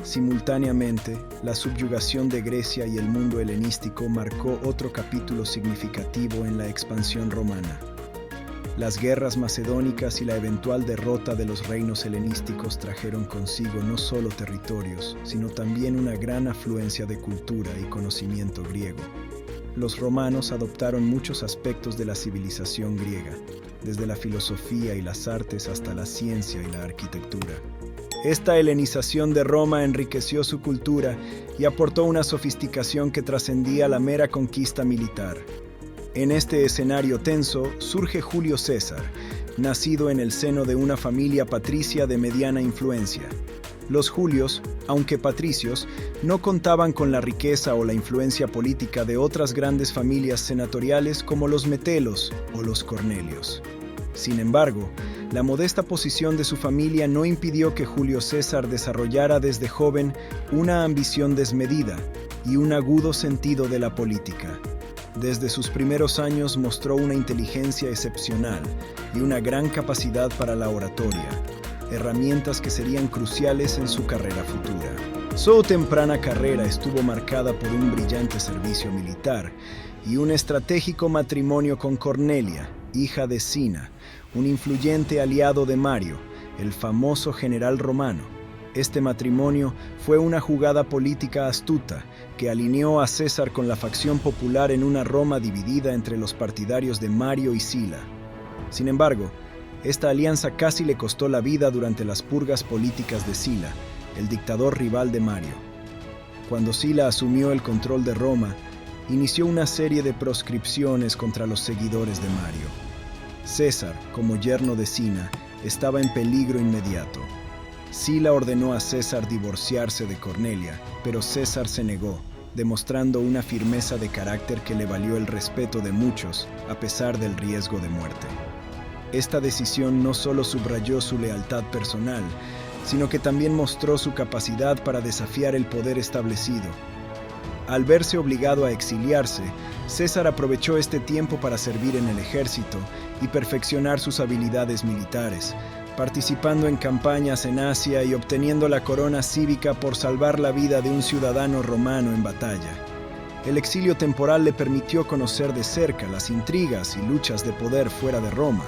Simultáneamente, la subyugación de Grecia y el mundo helenístico marcó otro capítulo significativo en la expansión romana. Las guerras macedónicas y la eventual derrota de los reinos helenísticos trajeron consigo no solo territorios, sino también una gran afluencia de cultura y conocimiento griego. Los romanos adoptaron muchos aspectos de la civilización griega, desde la filosofía y las artes hasta la ciencia y la arquitectura. Esta helenización de Roma enriqueció su cultura y aportó una sofisticación que trascendía la mera conquista militar. En este escenario tenso surge Julio César, nacido en el seno de una familia patricia de mediana influencia. Los Julios, aunque patricios, no contaban con la riqueza o la influencia política de otras grandes familias senatoriales como los Metelos o los Cornelios. Sin embargo, la modesta posición de su familia no impidió que Julio César desarrollara desde joven una ambición desmedida y un agudo sentido de la política. Desde sus primeros años mostró una inteligencia excepcional y una gran capacidad para la oratoria, herramientas que serían cruciales en su carrera futura. Su temprana carrera estuvo marcada por un brillante servicio militar y un estratégico matrimonio con Cornelia, hija de Sina, un influyente aliado de Mario, el famoso general romano. Este matrimonio fue una jugada política astuta que alineó a César con la facción popular en una Roma dividida entre los partidarios de Mario y Sila. Sin embargo, esta alianza casi le costó la vida durante las purgas políticas de Sila, el dictador rival de Mario. Cuando Sila asumió el control de Roma, inició una serie de proscripciones contra los seguidores de Mario. César, como yerno de Sina, estaba en peligro inmediato. Sila ordenó a César divorciarse de Cornelia, pero César se negó, demostrando una firmeza de carácter que le valió el respeto de muchos, a pesar del riesgo de muerte. Esta decisión no solo subrayó su lealtad personal, sino que también mostró su capacidad para desafiar el poder establecido. Al verse obligado a exiliarse, César aprovechó este tiempo para servir en el ejército y perfeccionar sus habilidades militares, participando en campañas en Asia y obteniendo la corona cívica por salvar la vida de un ciudadano romano en batalla. El exilio temporal le permitió conocer de cerca las intrigas y luchas de poder fuera de Roma.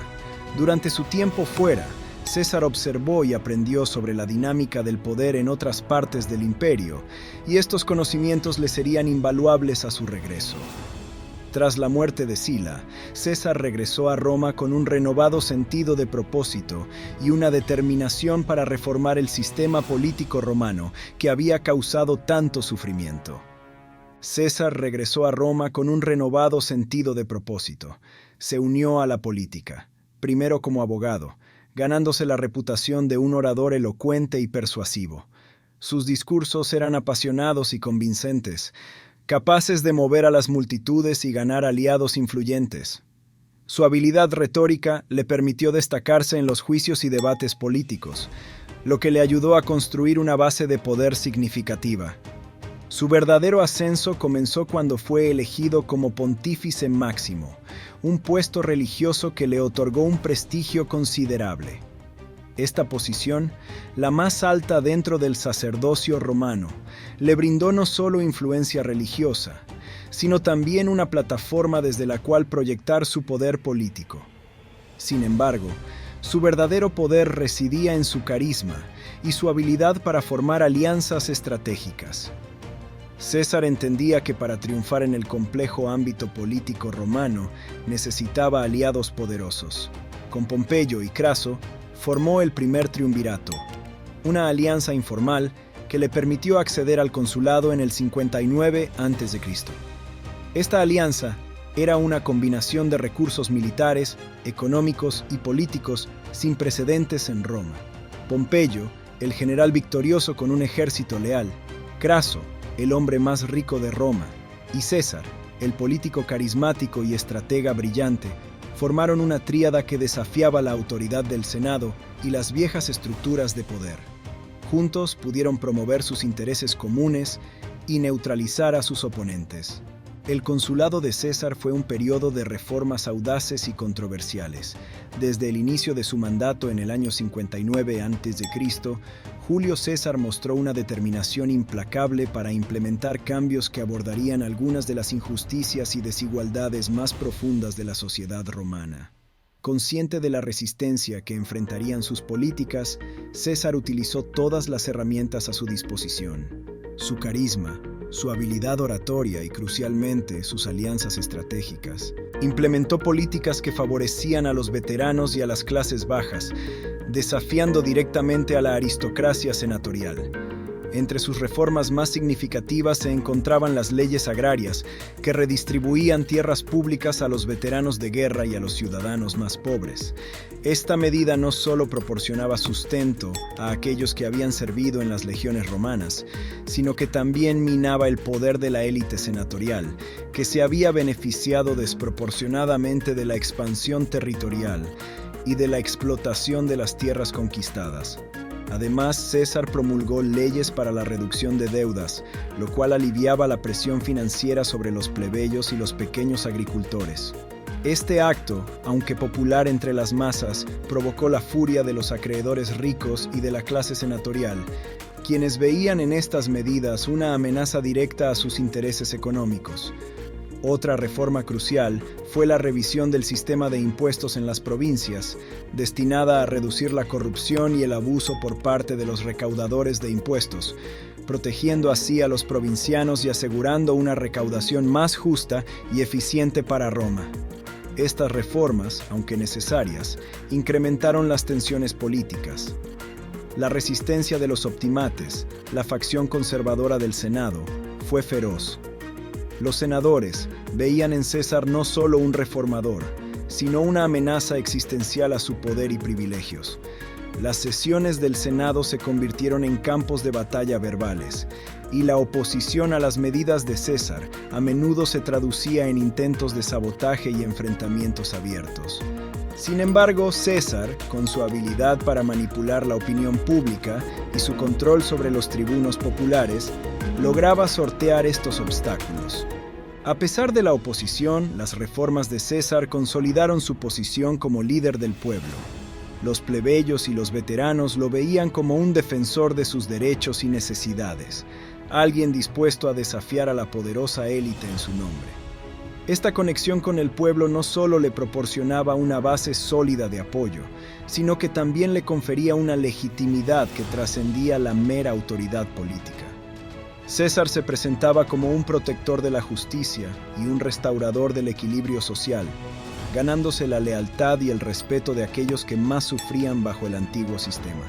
Durante su tiempo fuera, César observó y aprendió sobre la dinámica del poder en otras partes del imperio, y estos conocimientos le serían invaluables a su regreso. Tras la muerte de Sila, César regresó a Roma con un renovado sentido de propósito y una determinación para reformar el sistema político romano que había causado tanto sufrimiento. César regresó a Roma con un renovado sentido de propósito. Se unió a la política, primero como abogado, ganándose la reputación de un orador elocuente y persuasivo. Sus discursos eran apasionados y convincentes, capaces de mover a las multitudes y ganar aliados influyentes. Su habilidad retórica le permitió destacarse en los juicios y debates políticos, lo que le ayudó a construir una base de poder significativa. Su verdadero ascenso comenzó cuando fue elegido como pontífice máximo, un puesto religioso que le otorgó un prestigio considerable. Esta posición, la más alta dentro del sacerdocio romano, le brindó no solo influencia religiosa, sino también una plataforma desde la cual proyectar su poder político. Sin embargo, su verdadero poder residía en su carisma y su habilidad para formar alianzas estratégicas. César entendía que para triunfar en el complejo ámbito político romano necesitaba aliados poderosos. Con Pompeyo y Craso, formó el primer triunvirato. una alianza informal que le permitió acceder al consulado en el 59 a.C. Esta alianza era una combinación de recursos militares, económicos y políticos sin precedentes en Roma. Pompeyo, el general victorioso con un ejército leal, Craso, el hombre más rico de Roma, y César, el político carismático y estratega brillante, formaron una tríada que desafiaba la autoridad del Senado y las viejas estructuras de poder. Juntos pudieron promover sus intereses comunes y neutralizar a sus oponentes. El consulado de César fue un periodo de reformas audaces y controversiales. Desde el inicio de su mandato en el año 59 a.C., Julio César mostró una determinación implacable para implementar cambios que abordarían algunas de las injusticias y desigualdades más profundas de la sociedad romana. Consciente de la resistencia que enfrentarían sus políticas, César utilizó todas las herramientas a su disposición: su carisma, su habilidad oratoria y, crucialmente, sus alianzas estratégicas. Implementó políticas que favorecían a los veteranos y a las clases bajas, desafiando directamente a la aristocracia senatorial. Entre sus reformas más significativas se encontraban las leyes agrarias, que redistribuían tierras públicas a los veteranos de guerra y a los ciudadanos más pobres. Esta medida no solo proporcionaba sustento a aquellos que habían servido en las legiones romanas, sino que también minaba el poder de la élite senatorial, que se había beneficiado desproporcionadamente de la expansión territorial y de la explotación de las tierras conquistadas. Además, César promulgó leyes para la reducción de deudas, lo cual aliviaba la presión financiera sobre los plebeyos y los pequeños agricultores. Este acto, aunque popular entre las masas, provocó la furia de los acreedores ricos y de la clase senatorial, quienes veían en estas medidas una amenaza directa a sus intereses económicos. Otra reforma crucial fue la revisión del sistema de impuestos en las provincias, destinada a reducir la corrupción y el abuso por parte de los recaudadores de impuestos, protegiendo así a los provincianos y asegurando una recaudación más justa y eficiente para Roma. Estas reformas, aunque necesarias, incrementaron las tensiones políticas. La resistencia de los optimates, la facción conservadora del Senado, fue feroz. Los senadores veían en César no solo un reformador, sino una amenaza existencial a su poder y privilegios. Las sesiones del Senado se convirtieron en campos de batalla verbales, y la oposición a las medidas de César a menudo se traducía en intentos de sabotaje y enfrentamientos abiertos. Sin embargo, César, con su habilidad para manipular la opinión pública y su control sobre los tribunos populares, lograba sortear estos obstáculos. A pesar de la oposición, las reformas de César consolidaron su posición como líder del pueblo. Los plebeyos y los veteranos lo veían como un defensor de sus derechos y necesidades, alguien dispuesto a desafiar a la poderosa élite en su nombre. Esta conexión con el pueblo no solo le proporcionaba una base sólida de apoyo, sino que también le confería una legitimidad que trascendía la mera autoridad política. César se presentaba como un protector de la justicia y un restaurador del equilibrio social, ganándose la lealtad y el respeto de aquellos que más sufrían bajo el antiguo sistema.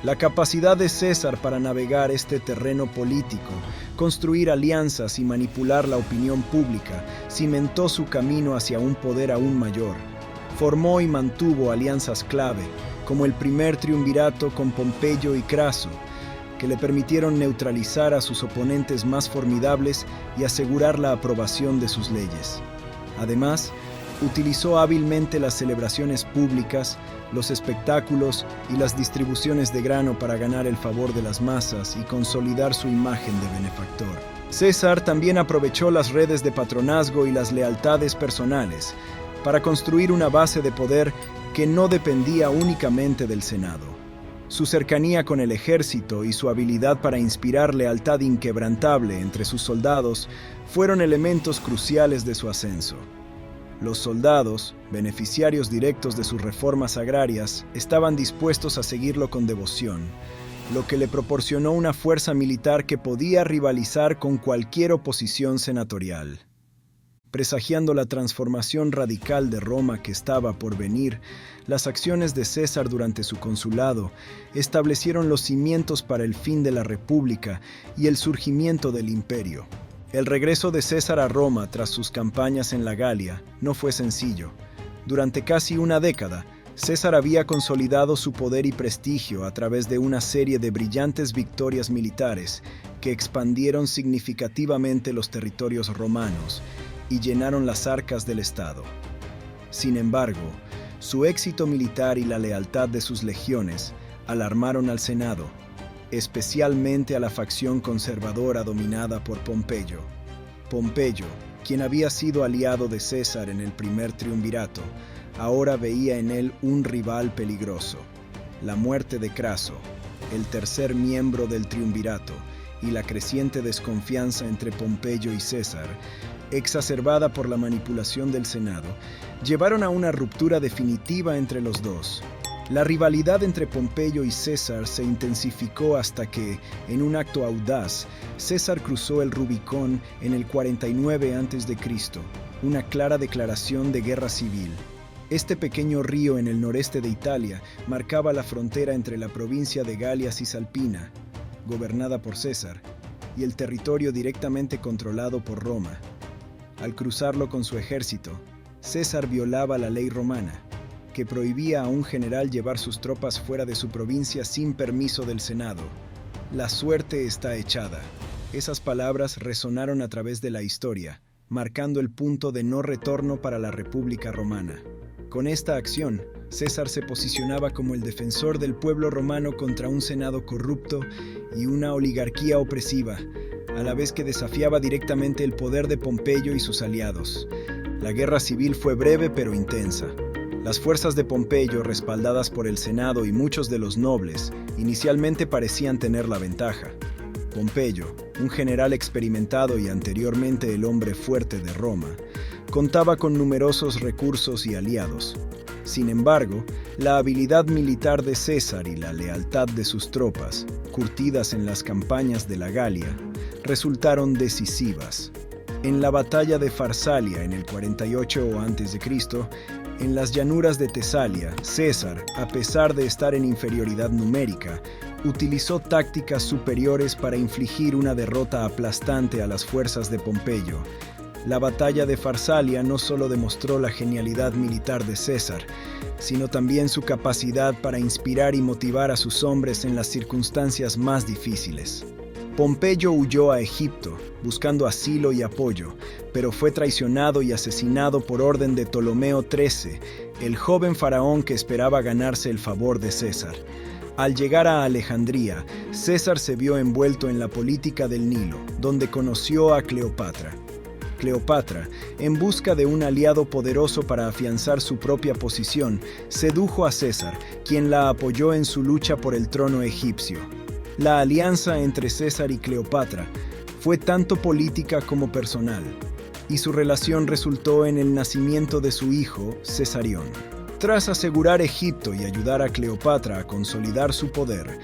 La capacidad de César para navegar este terreno político, construir alianzas y manipular la opinión pública, cimentó su camino hacia un poder aún mayor. Formó y mantuvo alianzas clave, como el primer triunvirato con Pompeyo y Craso, que le permitieron neutralizar a sus oponentes más formidables y asegurar la aprobación de sus leyes. Además, utilizó hábilmente las celebraciones públicas, los espectáculos y las distribuciones de grano para ganar el favor de las masas y consolidar su imagen de benefactor. César también aprovechó las redes de patronazgo y las lealtades personales para construir una base de poder que no dependía únicamente del Senado. Su cercanía con el ejército y su habilidad para inspirar lealtad inquebrantable entre sus soldados fueron elementos cruciales de su ascenso. Los soldados, beneficiarios directos de sus reformas agrarias, estaban dispuestos a seguirlo con devoción, lo que le proporcionó una fuerza militar que podía rivalizar con cualquier oposición senatorial. Presagiando la transformación radical de Roma que estaba por venir, las acciones de César durante su consulado establecieron los cimientos para el fin de la República y el surgimiento del imperio. El regreso de César a Roma tras sus campañas en la Galia no fue sencillo. Durante casi una década, César había consolidado su poder y prestigio a través de una serie de brillantes victorias militares que expandieron significativamente los territorios romanos y llenaron las arcas del Estado. Sin embargo, su éxito militar y la lealtad de sus legiones alarmaron al Senado, especialmente a la facción conservadora dominada por Pompeyo. Pompeyo, quien había sido aliado de César en el primer triunvirato, ahora veía en él un rival peligroso. La muerte de Craso, el tercer miembro del triunvirato, y la creciente desconfianza entre Pompeyo y César, exacerbada por la manipulación del Senado, llevaron a una ruptura definitiva entre los dos. La rivalidad entre Pompeyo y César se intensificó hasta que, en un acto audaz, César cruzó el Rubicón en el 49 a.C., una clara declaración de guerra civil. Este pequeño río en el noreste de Italia marcaba la frontera entre la provincia de Galia Cisalpina, gobernada por César, y el territorio directamente controlado por Roma. Al cruzarlo con su ejército, César violaba la ley romana, que prohibía a un general llevar sus tropas fuera de su provincia sin permiso del Senado. La suerte está echada. Esas palabras resonaron a través de la historia, marcando el punto de no retorno para la República Romana. Con esta acción, César se posicionaba como el defensor del pueblo romano contra un senado corrupto y una oligarquía opresiva, a la vez que desafiaba directamente el poder de Pompeyo y sus aliados. La guerra civil fue breve pero intensa. Las fuerzas de Pompeyo, respaldadas por el Senado y muchos de los nobles, inicialmente parecían tener la ventaja. Pompeyo, un general experimentado y anteriormente el hombre fuerte de Roma, contaba con numerosos recursos y aliados. Sin embargo, la habilidad militar de César y la lealtad de sus tropas, curtidas en las campañas de la Galia, resultaron decisivas. En la batalla de Farsalia en el 48 a.C., en las llanuras de Tesalia, César, a pesar de estar en inferioridad numérica, utilizó tácticas superiores para infligir una derrota aplastante a las fuerzas de Pompeyo. La batalla de Farsalia no solo demostró la genialidad militar de César, sino también su capacidad para inspirar y motivar a sus hombres en las circunstancias más difíciles. Pompeyo huyó a Egipto, buscando asilo y apoyo, pero fue traicionado y asesinado por orden de Ptolomeo XIII, el joven faraón que esperaba ganarse el favor de César. Al llegar a Alejandría, César se vio envuelto en la política del Nilo, donde conoció a Cleopatra. Cleopatra, en busca de un aliado poderoso para afianzar su propia posición, sedujo a César, quien la apoyó en su lucha por el trono egipcio. La alianza entre César y Cleopatra fue tanto política como personal, y su relación resultó en el nacimiento de su hijo, Cesarión. Tras asegurar Egipto y ayudar a Cleopatra a consolidar su poder,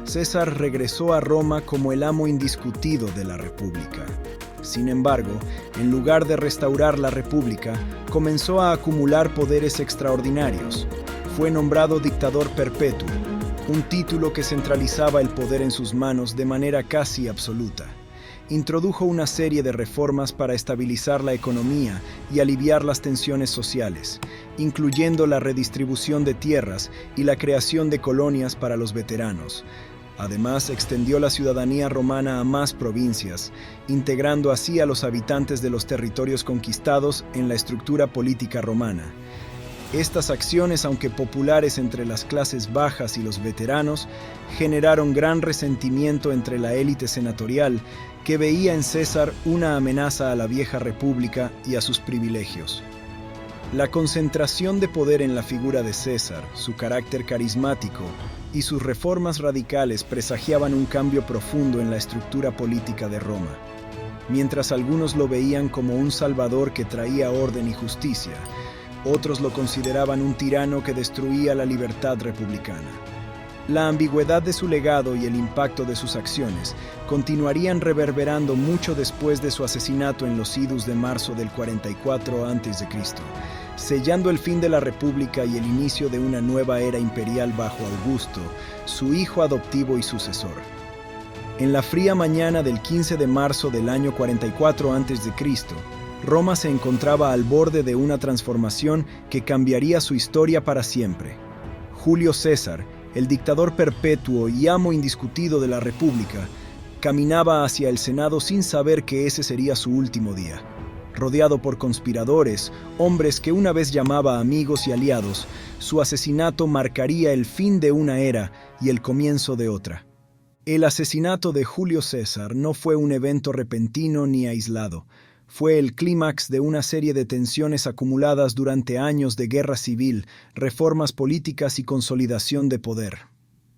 César regresó a Roma como el amo indiscutido de la República. Sin embargo, en lugar de restaurar la República, comenzó a acumular poderes extraordinarios. Fue nombrado dictador perpetuo, un título que centralizaba el poder en sus manos de manera casi absoluta. Introdujo una serie de reformas para estabilizar la economía y aliviar las tensiones sociales, incluyendo la redistribución de tierras y la creación de colonias para los veteranos. Además, extendió la ciudadanía romana a más provincias, integrando así a los habitantes de los territorios conquistados en la estructura política romana. Estas acciones, aunque populares entre las clases bajas y los veteranos, generaron gran resentimiento entre la élite senatorial, que veía en César una amenaza a la vieja república y a sus privilegios. La concentración de poder en la figura de César, su carácter carismático y sus reformas radicales presagiaban un cambio profundo en la estructura política de Roma. Mientras algunos lo veían como un salvador que traía orden y justicia, otros lo consideraban un tirano que destruía la libertad republicana. La ambigüedad de su legado y el impacto de sus acciones continuarían reverberando mucho después de su asesinato en los idus de marzo del 44 a.C., sellando el fin de la República y el inicio de una nueva era imperial bajo Augusto, su hijo adoptivo y sucesor. En la fría mañana del 15 de marzo del año 44 a.C., Roma se encontraba al borde de una transformación que cambiaría su historia para siempre. Julio César, el dictador perpetuo y amo indiscutido de la República, caminaba hacia el Senado sin saber que ese sería su último día. Rodeado por conspiradores, hombres que una vez llamaba amigos y aliados, su asesinato marcaría el fin de una era y el comienzo de otra. El asesinato de Julio César no fue un evento repentino ni aislado. Fue el clímax de una serie de tensiones acumuladas durante años de guerra civil, reformas políticas y consolidación de poder.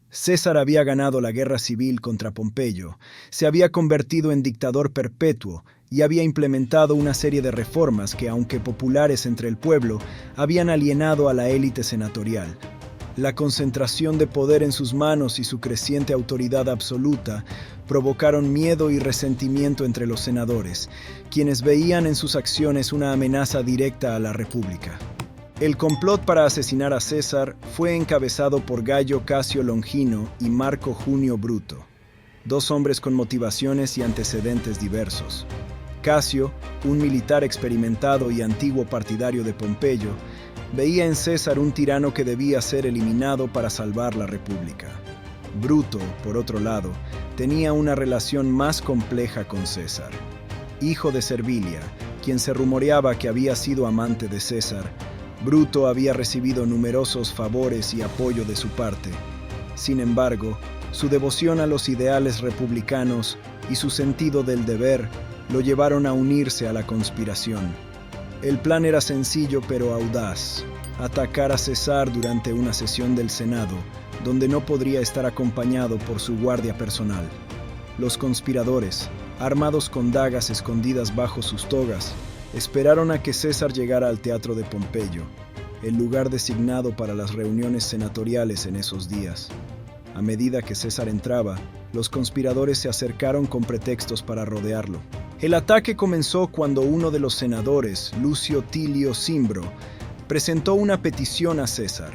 César había ganado la guerra civil contra Pompeyo, se había convertido en dictador perpetuo y había implementado una serie de reformas que, aunque populares entre el pueblo, habían alienado a la élite senatorial. La concentración de poder en sus manos y su creciente autoridad absoluta provocaron miedo y resentimiento entre los senadores, quienes veían en sus acciones una amenaza directa a la República. El complot para asesinar a César fue encabezado por Gayo Casio Longino y Marco Junio Bruto, dos hombres con motivaciones y antecedentes diversos. Casio, un militar experimentado y antiguo partidario de Pompeyo, veía en César un tirano que debía ser eliminado para salvar la República. Bruto, por otro lado, tenía una relación más compleja con César. Hijo de Servilia, quien se rumoreaba que había sido amante de César, Bruto había recibido numerosos favores y apoyo de su parte. Sin embargo, su devoción a los ideales republicanos y su sentido del deber lo llevaron a unirse a la conspiración. El plan era sencillo pero audaz: atacar a César durante una sesión del Senado, donde no podría estar acompañado por su guardia personal. Los conspiradores, armados con dagas escondidas bajo sus togas, esperaron a que César llegara al Teatro de Pompeyo, el lugar designado para las reuniones senatoriales en esos días. A medida que César entraba, los conspiradores se acercaron con pretextos para rodearlo. El ataque comenzó cuando uno de los senadores, Lucio Tilio Cimbro, presentó una petición a César.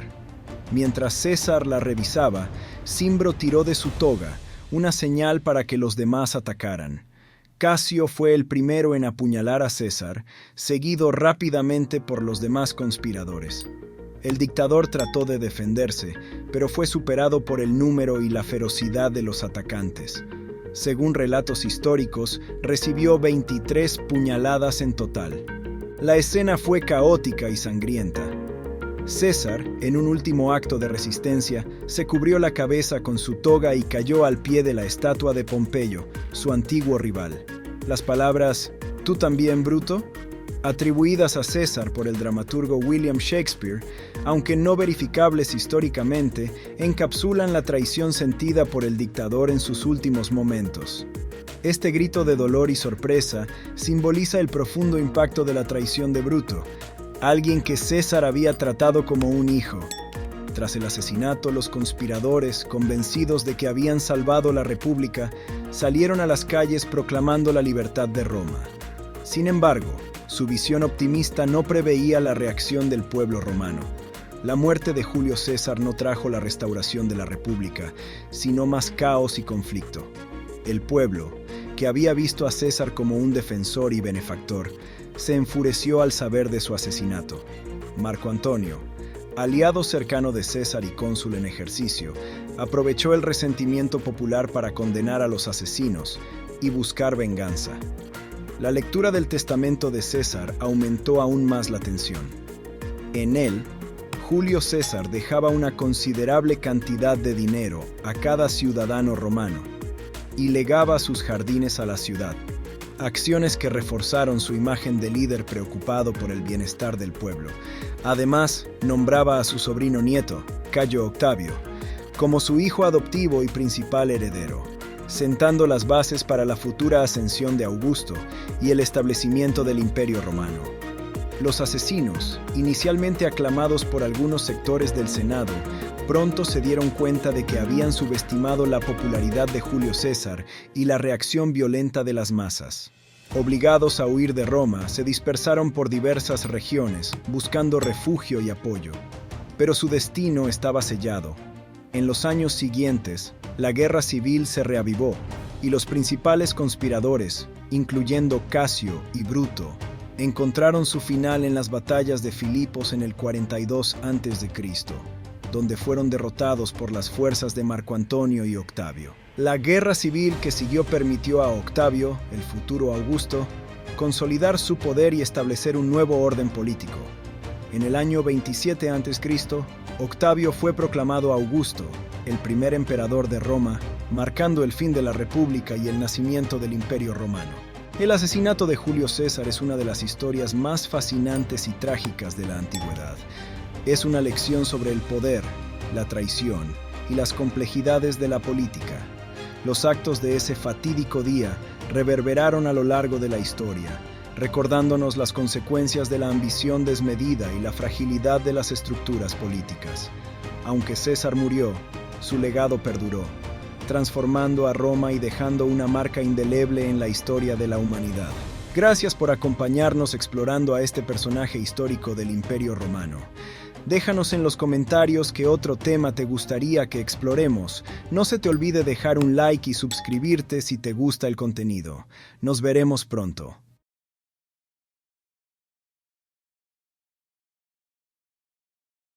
Mientras César la revisaba, Cimbro tiró de su toga, una señal para que los demás atacaran. Casio fue el primero en apuñalar a César, seguido rápidamente por los demás conspiradores. El dictador trató de defenderse, pero fue superado por el número y la ferocidad de los atacantes. Según relatos históricos, recibió 23 puñaladas en total. La escena fue caótica y sangrienta. César, en un último acto de resistencia, se cubrió la cabeza con su toga y cayó al pie de la estatua de Pompeyo, su antiguo rival. Las palabras «¿Tú también, Bruto?», atribuidas a César por el dramaturgo William Shakespeare, aunque no verificables históricamente, encapsulan la traición sentida por el dictador en sus últimos momentos. Este grito de dolor y sorpresa simboliza el profundo impacto de la traición de Bruto, alguien que César había tratado como un hijo. Tras el asesinato, los conspiradores, convencidos de que habían salvado la República, salieron a las calles proclamando la libertad de Roma. Sin embargo, su visión optimista no preveía la reacción del pueblo romano. La muerte de Julio César no trajo la restauración de la República, sino más caos y conflicto. El pueblo, que había visto a César como un defensor y benefactor, se enfureció al saber de su asesinato. Marco Antonio, aliado cercano de César y cónsul en ejercicio, aprovechó el resentimiento popular para condenar a los asesinos y buscar venganza. La lectura del testamento de César aumentó aún más la tensión. En él, Julio César dejaba una considerable cantidad de dinero a cada ciudadano romano y legaba sus jardines a la ciudad, acciones que reforzaron su imagen de líder preocupado por el bienestar del pueblo. Además, nombraba a su sobrino nieto, Cayo Octavio, como su hijo adoptivo y principal heredero, sentando las bases para la futura ascensión de Augusto y el establecimiento del Imperio Romano. Los asesinos, inicialmente aclamados por algunos sectores del Senado, pronto se dieron cuenta de que habían subestimado la popularidad de Julio César y la reacción violenta de las masas. Obligados a huir de Roma, se dispersaron por diversas regiones, buscando refugio y apoyo. Pero su destino estaba sellado. En los años siguientes, la guerra civil se reavivó, y los principales conspiradores, incluyendo Casio y Bruto, encontraron su final en las batallas de Filipos en el 42 a.C., donde fueron derrotados por las fuerzas de Marco Antonio y Octavio. La guerra civil que siguió permitió a Octavio, el futuro Augusto, consolidar su poder y establecer un nuevo orden político. En el año 27 a.C., Octavio fue proclamado Augusto, el primer emperador de Roma, marcando el fin de la República y el nacimiento del Imperio Romano. El asesinato de Julio César es una de las historias más fascinantes y trágicas de la antigüedad. Es una lección sobre el poder, la traición y las complejidades de la política. Los actos de ese fatídico día reverberaron a lo largo de la historia, recordándonos las consecuencias de la ambición desmedida y la fragilidad de las estructuras políticas. Aunque César murió, su legado perduró, transformando a Roma y dejando una marca indeleble en la historia de la humanidad. Gracias por acompañarnos explorando a este personaje histórico del Imperio Romano. Déjanos en los comentarios qué otro tema te gustaría que exploremos. No se te olvide dejar un like y suscribirte si te gusta el contenido. Nos veremos pronto.